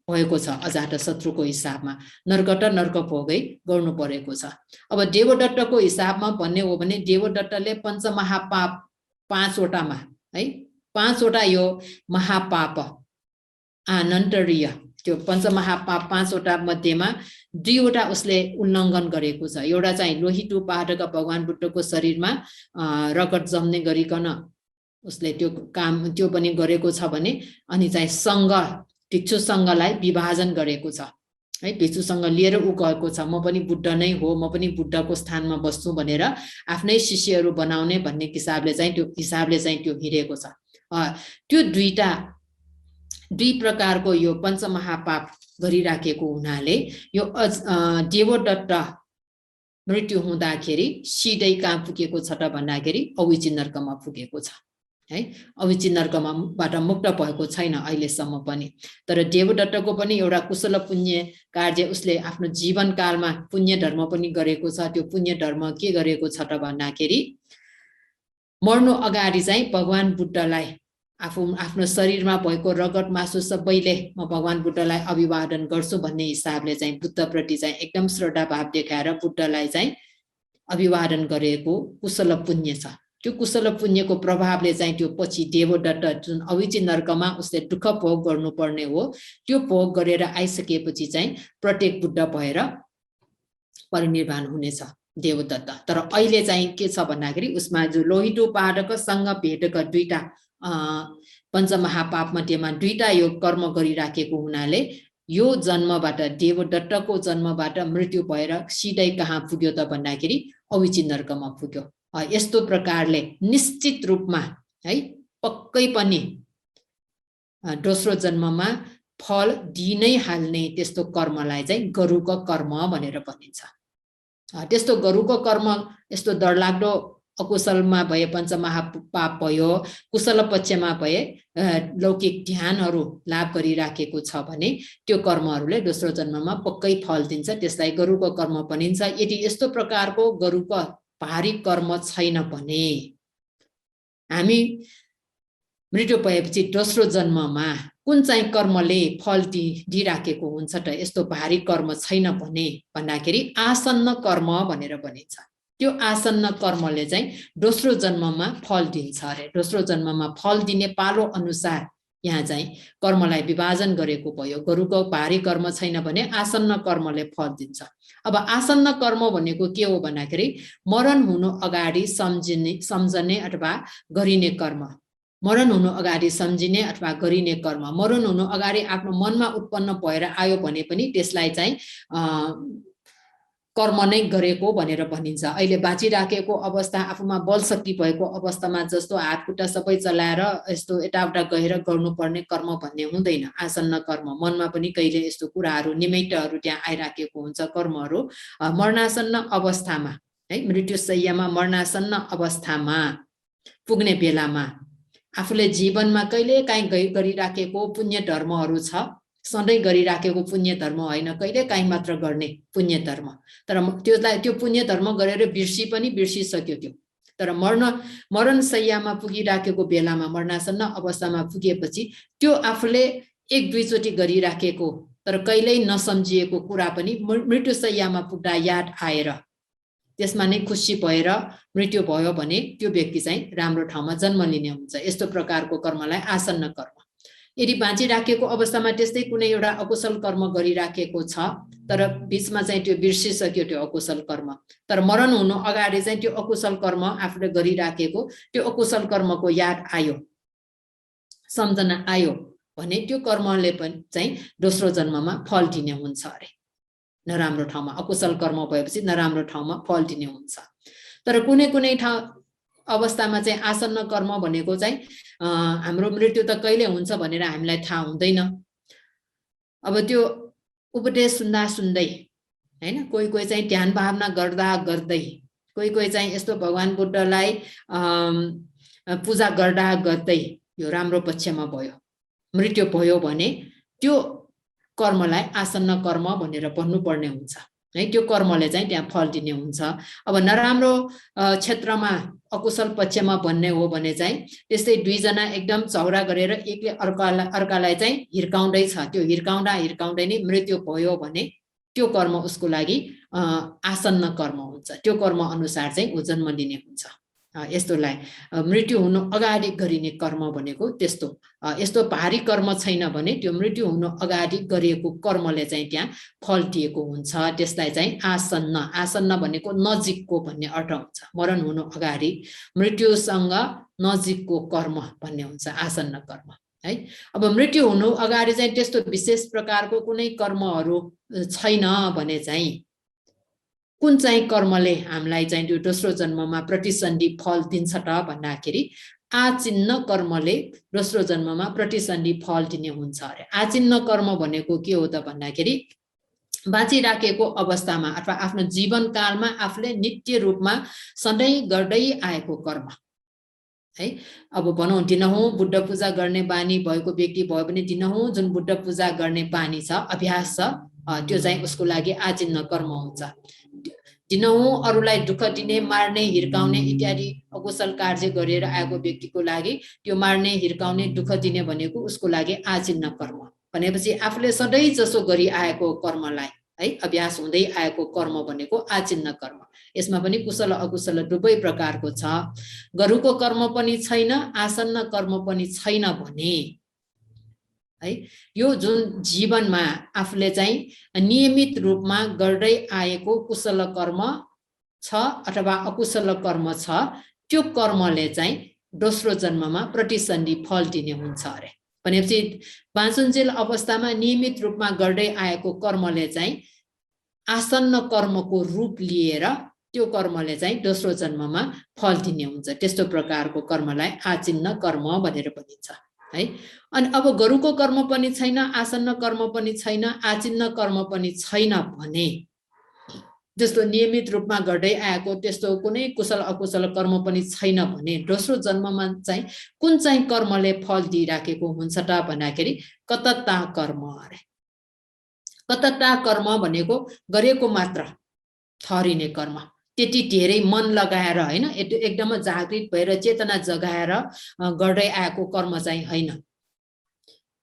भएको छ अजात शत्रुको हिसाबमा। नरकट नरक भोगै गर्नु परेको छ। अब देवदत्तको हिसाबमा भन्ने हो भने देवदत्तले पञ्चमहापाप 5 वटामा है, 5 वटा यो महापाप आनन्तरीय, त्यो पञ्चमहापाप 5 वटा मध्येमा 2 वटा उसले उल्लङ्घन गरेको छ। एउटा चाहिँ लोहितु पाटक भगवान बुद्धको शरीरमा रगत जम्ने गरिकन उसले त्यो काम त्यो पनि गरेको छ भने, अनि चाहिँ सङ्घ भिक्षु सङ्घलाई विभाजन गरेको छ है। भिक्षु सङ्घ लिएर ऊ गएको छ, म पनि बुद्ध नै हो, म पनि बुद्धको स्थानमा बस्छु भनेर आफ्नै शिष्यहरू बनाउने भन्ने हिसाबले चाहिँ त्यो हिँडेको छ। त्यो दुई प्रकारको यो पञ्चमहापाप गरिराखेको हुनाले यो देवदत्त मृत्यु हुँदाखेरि सिधै कहाँ पुगेको छ त भन्दाखेरि अविची नरकमा पुगेको छ है। अविची नरकमाबाट मुक्त भएको छैन अहिलेसम्म पनि। तर देवदत्तको पनि एउटा कुशल पुण्य कार्य उसले आफ्नो जीवनकालमा पुण्य धर्म पनि गरेको छ। त्यो पुण्य धर्म के गरेको छ त भन्दाखेरि मर्नु अगाडि चाहिँ भगवान बुद्धलाई आफ्नो शरीरमा भएको रगत मासु सबैले म भगवान बुद्धलाई अभिवादन गर्छु भन्ने हिसाबले चाहिँ बुद्धप्रति चाहिँ एकदम श्रद्धा भाव देखाएर बुद्धलाई चाहिँ अभिवादन गरेको कुशल पुण्य छ। त्यो कुशल पुण्यको प्रभावले चाहिँ त्यो पछि देवदत्त जुन अविची नरकमा उसले दुःख भोग गर्नुपर्ने हो, त्यो भोग गरेर आइसकेपछि चाहिँ प्रत्येक बुद्ध भएर परिनिर्वाण हुनेछ देवदत्त। तर अहिले चाहिँ के छ भन्दाखेरि उसमा जो लोहितु पाटक सँग भेटक 2टा पञ्चमहापाप मध्येमा 2टा यो कर्म गरिराखेको हुनाले यो जन्मबाट देवदत्तको जन्मबाट मृत्यु भएर सिधै कहाँ पुग्यो त भन्दाखेरि अविची नरकमा पुग्यो। यस्तो प्रकारले निश्चित रूपमा है पक्कै पनि दोस्रो जन्ममा फल दिनै हाल्ने त्यस्तो कर्मलाई चाहिँ गरुको कर्म भनेर भनिन्छ। त्यस्तो गरुको कर्म यस्तो डरलाग्दो अकुशलमा भए पञ्चमहापाप भयो, कुशल पक्षमा भए लौकिक ध्यानहरू लाभ गरिराखेको छ भने त्यो कर्महरूले दोस्रो जन्ममा पक्कै फल दिन्छ। त्यसलाई गरुको कर्म भनिन्छ। यदि यस्तो प्रकारको गरुको भारी कर्म छैन भने हामी मृत्यु भएपछि दोस्रो जन्ममा कुन चाहिँ कर्मले फल दिइराखेको हुन्छ त? यस्तो भारी कर्म छैन भने भन्दाखेरि आसन्न कर्म भनेर भनिन्छ। त्यो आसन्न कर्मले चाहिँ दोस्रो जन्ममा फल दिन्छ अरे। दोस्रो जन्ममा फल दिने पालो अनुसार यहाँ चाहिँ कर्मलाई विभाजन गरेको भयो। गरुको भारी कर्म छैन भने आसन्न कर्मले फल दिन्छ। अब आसन्न कर्म भनेको के हो भन्दाखेरि मरण हुनु अगाडि सम्झने अथवा गरिने कर्म। मरण हुनु अगाडि सम्झिने अथवा गरिने कर्म। मरण हुनु अगाडि आफ्नो मनमा उत्पन्न भएर आयो भने पनि त्यसलाई चाहिँ कर्म नै गरेको भनेर भनिन्छ। अहिले बाँचिराखेको अवस्था, आफूमा बलशक्ति भएको अवस्थामा जस्तो हातखुट्टा सबै चलाएर यस्तो यताउता गएर गर्नुपर्ने कर्म भन्ने हुँदैन। आसन्न कर्म मनमा पनि कहिले यस्तो कुराहरू निमित्तहरू त्यहाँ आइराखेको हुन्छ। कर्महरू मरणासन्न अवस्थामा है, मृत्युशय्यामा मरणासन्न अवस्थामा पुग्ने बेलामा आफूले जीवनमा कहिले काहीँ गरिराखेको पुण्य धर्महरू छ, सधैँ गरिराखेको पुण्य धर्म होइन, कहिले काहीँ मात्र गर्ने पुण्य धर्म। तर त्यो पुण्य धर्म गरेर बिर्सिसक्यो त्यो। तर मरणशय्यामा पुगिराखेको बेलामा, मरणासन्न अवस्थामा पुगेपछि त्यो आफूले एक दुईचोटि गरिराखेको तर कहिल्यै नसम्झिएको कुरा पनि मृत्युशय्यामा पुग्दा याद आएर त्यसमा नै खुसी भएर मृत्यु भयो भने त्यो व्यक्ति चाहिँ राम्रो ठाउँमा जन्म लिने हुन्छ। यस्तो प्रकारको कर्मलाई आसन्न कर्म। यदि बाँचिराखेको अवस्थामा त्यस्तै कुनै एउटा अकुशल कर्म गरिराखेको छ तर बीचमा चाहिँ त्यो बिर्सिसक्यो त्यो अकुशल कर्म, तर मरण हुनु अगाडि चाहिँ त्यो अकुशल कर्म आफूले गरिराखेको त्यो अकुशल कर्मको याद आयो, सम्झना आयो भने त्यो कर्मले पनि चाहिँ दोस्रो जन्ममा फल दिने हुन्छ अरे। नराम्रो ठाउँमा अकुशल कर्म भएपछि नराम्रो ठाउँमा फल दिने हुन्छ। तर कुनै कुनै अवस्थामा चाहिँ आसन्न कर्म भनेको चाहिँ हाम्रो मृत्यु त कहिले हुन्छ भनेर हामीलाई थाहा हुँदैन। अब त्यो उपदेश सुन्दा सुन्दै हैन, कोही कोही चाहिँ ध्यान भावना गर्दा गर्दै, कोही कोही चाहिँ यस्तो भगवान बुद्धलाई पूजा गर्दा गर्दै यो राम्रो पक्षमा भयो, मृत्यु भयो भने त्यो कर्मलाई आसन्न कर्म भनेर भन्नुपर्ने हुन्छ है। त्यो कर्मले चाहिँ त्यहाँ फल दिने हुन्छ। अब नराम्रो क्षेत्रमा अकुशल पक्षमा भन्ने हो भने चाहिँ त्यस्तै दुईजना एकदम झगडा गरेर एकले अर्कालाई चाहिँ हिर्काउँदै छ, त्यो हिर्काउँदै नै मृत्यु भयो भने त्यो कर्म उसको लागि आसन्न कर्म हुन्छ। त्यो कर्म अनुसार चाहिँ ऊ जन्म लिने हुन्छ। यस्तोलाई मृत्यु हुनु अगाडि गरिने कर्म भनेको त्यस्तो। यस्तो भारी कर्म छैन भने त्यो मृत्यु हुनु अगाडि गरिएको कर्मले चाहिँ त्यहाँ फल दिएको हुन्छ। त्यसलाई चाहिँ आसन्न, आसन्न भनेको नजिकको भन्ने अर्थ हुन्छ। मरण हुनु अगाडि मृत्युसँग नजिकको कर्म भन्ने हुन्छ आसन्न कर्म है। अब मृत्यु हुनु अगाडि चाहिँ त्यस्तो विशेष प्रकारको कुनै कर्महरू छैन भने चाहिँ कुन चाहिँ कर्मले हामीलाई चाहिँ त्यो दोस्रो जन्ममा प्रतिसन्धि फल दिन्छ त भन्दाखेरि आचिन्न कर्मले दोस्रो जन्ममा प्रतिसन्धि फल दिने हुन्छ अरे। आचिन्न कर्म भनेको के हो त भन्दाखेरि बाँचिराखेको अवस्थामा अथवा आफ्नो जीवनकालमा आफूले नित्य रूपमा सधैँ गर्दै आएको कर्म है। अब भनौँ दिनहुँ बुद्ध पूजा गर्ने बानी भएको व्यक्ति भयो भने दिनहुँ जुन बुद्ध पूजा गर्ने बानी छ, अभ्यास छ, त्यो चाहिँ उसको लागि आचिन्न कर्म हुन्छ। दिनहुँ अरूलाई दुःख दिने, मार्ने, हिर्काउने इत्यादि अकुशल कार्य गरेर आएको व्यक्तिको लागि त्यो मार्ने, हिर्काउने, दुःख दिने भनेको उसको लागि आचिन्न कर्म। भनेपछि आफूले सधैँ जसो गरी आएको कर्मलाई है, अभ्यास हुँदै आएको कर्म भनेको आचिन्न कर्म। यसमा पनि कुशल अकुशल दुवै प्रकारको छ। गरुको कर्म पनि छैन, आसन्न कर्म पनि छैन भने है यो जुन जीवनमा आफूले चाहिँ नियमित रूपमा गर्दै आएको कुशल कर्म छ अथवा अकुशल कर्म छ, त्यो कर्मले चाहिँ दोस्रो जन्ममा प्रतिसन्धि फल दिने हुन्छ अरे। भनेपछि बाँचुन्जेल अवस्थामा नियमित रूपमा गर्दै आएको कर्मले चाहिँ आसन्न कर्मको रूप लिएर त्यो कर्मले चाहिँ दोस्रो जन्ममा फल दिने हुन्छ। त्यस्तो प्रकारको कर्मलाई आचिन्न कर्म भनेर भनिन्छ है। अनि अब गरुको कर्म पनि छैन, आसन्न कर्म पनि छैन, आचिन्न कर्म पनि छैन भने जस्तो नियमित रूपमा गर्दै आएको त्यस्तो कुनै कुशल अकुशल कर्म पनि छैन भने दोस्रो जन्ममा चाहिँ कुन चाहिँ कर्मले फल दिइराखेको हुन्छ त भन्दाखेरि कतता कर्म अरे। कतता कर्म भनेको गरेको मात्र थरिने कर्म, त्यति धेरै मन लगाएर हैन, एकदम जागृत भएर चेतना जगाएर गर्दै आएको कर्म चाहिँ हैन।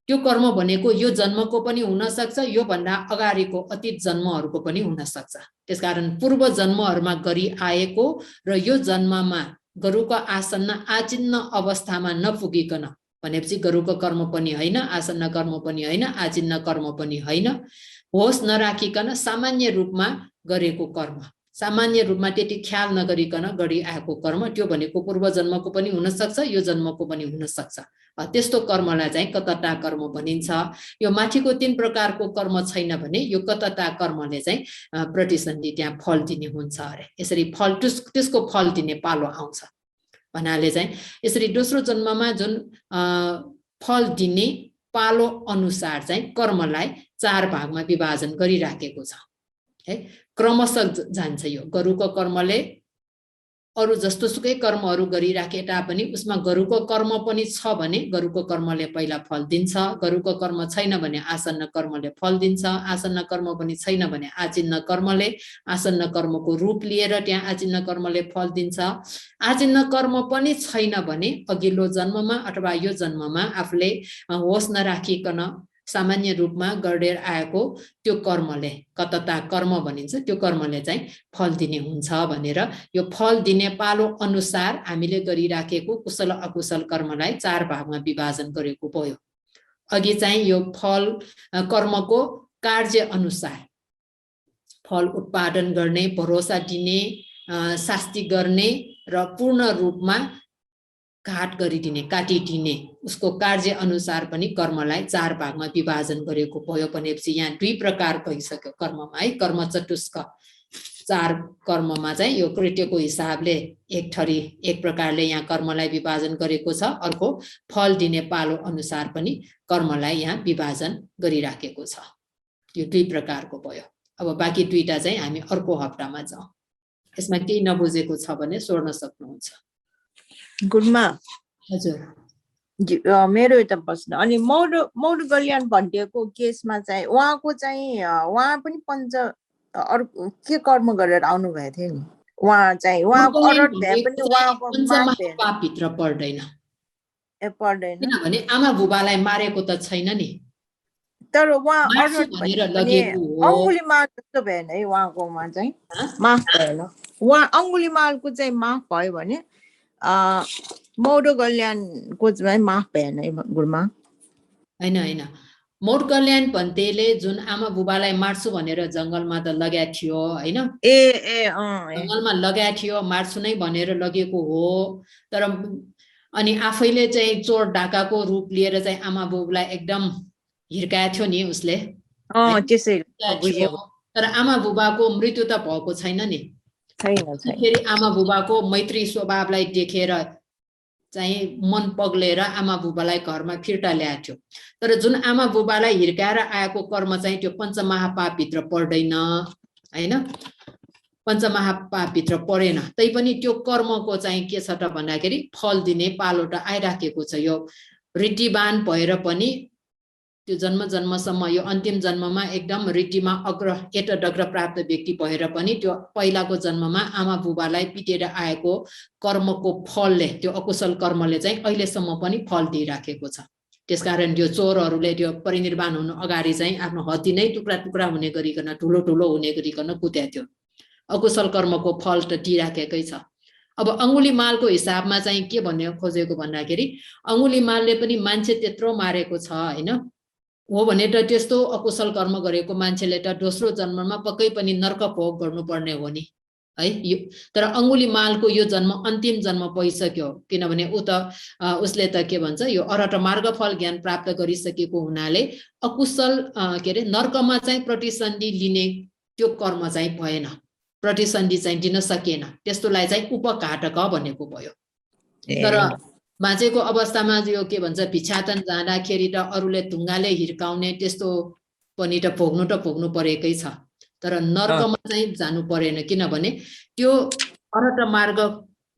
त्यो कर्म भनेको यो जन्मको पनि हुन सक्छ, यो भन्दा अगाडिको अतीत जन्महरूको पनि हुन सक्छ। त्यसकारण पूर्व जन्महरूमा गरी आएको र यो जन्ममा गरुको आसन्न आचिन्न अवस्थामा नपुगिकन भनेपछि गरुको कर्म पनि हैन, आसन्न कर्म पनि हैन, आचिन्न कर्म पनि हैन, होस नराखिकन सामान्य रूपमा गरेको कर्म, सामान्य रूपमा त्यति ख्याल नगरिकन गरी आएको कर्म, त्यो भनेको पूर्व जन्मको पनि हुन सक्छ, यो जन्मको पनि हुन सक्छ। त्यस्तो कर्मलाई चाहिँ कतता कर्म भनिन्छ। यो माथिको 3 प्रकारको कर्म छैन भने यो कतता कर्मले चाहिँ प्रतिसन्धि त्यहाँ फल दिने हुन्छ अरे। यसरी फल त्यसको फल दिने पालो आउँछ भन्नाले चाहिँ यसरी दोस्रो जन्ममा जुन फल दिने पालो अनुसार चाहिँ कर्मलाई 4 भागमा विभाजन गरिराखेको छ है। क्रमशः जान्छ यो। गरुको कर्मले अरु जस्तो सुकै कर्महरू गरिराखे तापनि उसमा गरुको कर्म पनि छ भने गरुको कर्मले पहिला फल दिन्छ, गरुको कर्म छैन भने आसन्न कर्मले फल दिन्छ, आसन्न कर्म पनि छैन भने आचिन्न कर्मले, आसन्न कर्मको रूप लिएर त्यहाँ आचिन्न कर्मले फल दिन्छ। आचिन्न कर्म पनि छैन भने अघिल्लो जन्ममा अथवा यो जन्ममा आफूले होस नराखिकन सामान्य रूपमा गर्दै आएको त्यो कर्मले कतता कर्म भनिन्छ, त्यो कर्मले चाहिँ फल दिने हुन्छ भनेर यो फल दिने पालो अनुसार हामीले गरिराखेको कुशल अकुशल कर्मलाई 4 भागमा विभाजन गरेको भयो। अघि चाहिँ यो फल कर्मको कार्य अनुसार फल उत्पादन गर्ने, भरोसा दिने, शास्ति गर्ने र पूर्ण रूपमा घाट गरिदिने, काटिदिने उसको कार्य अनुसार पनि कर्मलाई 4 भागमा विभाजन गरेको भयो भनेपछि यहाँ 2 प्रकार भइसक्यो कर्ममा है। कर्म चतुष्क 4 कर्ममा चाहिँ यो कृत्यको हिसाबले एक प्रकारले यहाँ कर्मलाई विभाजन गरेको छ, अर्को फल दिने पालो अनुसार पनि कर्मलाई यहाँ विभाजन गरिराखेको छ। यो 2 प्रकारको भयो। अब बाँकी 2टा चाहिँ हामी अर्को हप्तामा जाउँ। यसमा केही नबुझेको छ भने सोध्न सक्नुहुन्छ। गुरुमा हजुर मेरो एउटा प्रश्न, अनि मौड कल्याण भन्टेको केसमा चाहिँ उहाँको चाहिँ उहाँ पनि अरु के कर्म गरेर आउनु भएको थियो नि, उहाँ चाहिँ उहाँको अरहत भए पनि उहाँको महापापभित्र पर्दैन। पर्दैन किनभने आमा बुबालाई मारेको त छैन नि, तर उहाँ अरहत भनेर लगेको हो। अङ्गुलीमाल जस्तो भएन है उहाँकोमा चाहिँ माफ भएन, उहाँ अङ्गुलीमालको चाहिँ माफ भयो भने मौड कल्याणको चाहिँ माफ भएन है गुरुमा। हैन मौड कल्याण भन्तेले जुन आमा बुबालाई मार्छु भनेर जंगलमा त लगाएको थियो हैन, जंगलमा लगाएको थियो, मार्छु नै भनेर लगेको हो। तर अनि आफैले चाहिँ चोर डाकाको रूप लिएर चाहिँ आमा बुबालाई एकदम हिर्काएको थियो नि उसले। तर आमा बुबाको मृत्यु त भएको छैन नि। फेरि आमा बुबाको मैत्री स्वभावलाई देखेर चाहिँ मन पग्लेर आमा बुबालाई घरमा फिर्ता ल्याएको थियो। तर जुन आमा बुबालाई हिर्काएर आएको कर्म चाहिँ त्यो पञ्चमहापापभित्र पर्दैन हैन, पञ्चमहापापभित्र परेन। तैपनि त्यो कर्मको चाहिँ के छ त भन्दाखेरि फल दिने पालो त आइराखेको छ। यो ऋद्धिवान भएर पनि त्यो जन्म जन्मसम्म यो अन्तिम जन्ममा एकदम ऋद्धिमा एतडग्र प्राप्त व्यक्ति भएर पनि त्यो पहिलाको जन्ममा आमा बुबालाई पिटेर आएको कर्मको फलले, त्यो अकुशल कर्मले चाहिँ अहिलेसम्म पनि फल दिइराखेको छ। त्यसकारण त्यो चोरहरूले त्यो परिनिर्वाण हुनु अगाडि चाहिँ आफ्नो हड्डी नै टुक्रा टुक्रा हुने गरिकन ठुलो ठुलो हुने गरिकन कुट्या थियो। अकुशल कर्मको फल त दिइराखेकै छ। अब अङ्गुलीमालको हिसाबमा चाहिँ के भन्ने खोजेको भन्दाखेरि अङ्गुलीमालले पनि मान्छे त्यत्रो मारेको छ हैन, हो भने त त्यस्तो अकुशल कर्म गरेको मान्छेले त दोस्रो जन्ममा पक्कै पनि नर्क भोग गर्नुपर्ने हो नि है। तर अङ्गुलीमालको यो जन्म अन्तिम जन्म भइसक्यो, किनभने उसले त के भन्छ यो अरहत मार्गफल ज्ञान प्राप्त गरिसकेको हुनाले अकुशल नर्कमा चाहिँ प्रतिसन्धि लिने त्यो कर्म चाहिँ भएन, प्रतिसन्धि चाहिँ दिन सकेन। त्यस्तोलाई चाहिँ उपघातक भनेको भयो। तर बाँचेको अवस्थामा यो के भन्छ भिक्षाटन जाँदाखेरि त अरूले ढुङ्गाले हिर्काउने त्यस्तो पनि त भोग्नु परेकै छ। तर नर्कमा चाहिँ जानु परेन किनभने त्यो अरहत मार्ग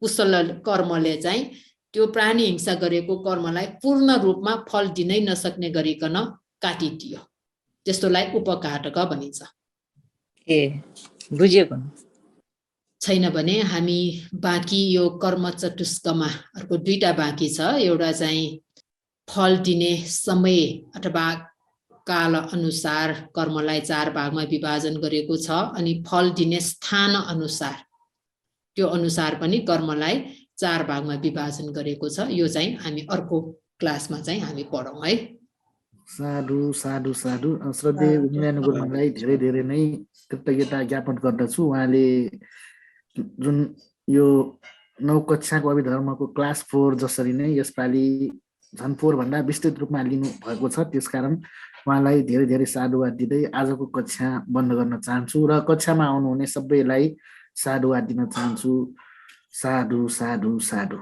कुशल कर्मले चाहिँ त्यो प्राणी हिंसा गरेको कर्मलाई पूर्ण रूपमा फल दिनै नसक्ने गरिकन काटिदियो त्यस्तोलाई उपघातक भनिन्छ ए बुझेको छैन भने हामी बाँकी यो कर्म चतुष्कमा अर्को दुईटा बाँकी छ एउटा चाहिँ फल दिने समय अथवा काल अनुसार कर्मलाई 4 भागमा विभाजन गरेको छ अनि फल दिने स्थान अनुसार त्यो अनुसार पनि कर्मलाई 4 भागमा विभाजन गरेको छ यो चाहिँ हामी अर्को क्लासमा चाहिँ हामी पढौं है साधु साधु साधु श्रद्धेय उज्ञान गुरुङलाई धेरै धेरै नै कृतज्ञता ज्ञापन गर्दछु उहाँले जुन यो 9 कक्षाको अभिधर्मको क्लास 4 जसरी नै यसपालि झन् 4 भन्दा विस्तृत रूपमा लिनु भएको छ त्यसकारण उहाँलाई धेरै धेरै साधुवाद दिँदै आजको कक्षा बन्द गर्न चाहन्छु र कक्षामा आउनुहुने सबैलाई साधुवाद दिन चाहन्छु साधु साधु साधु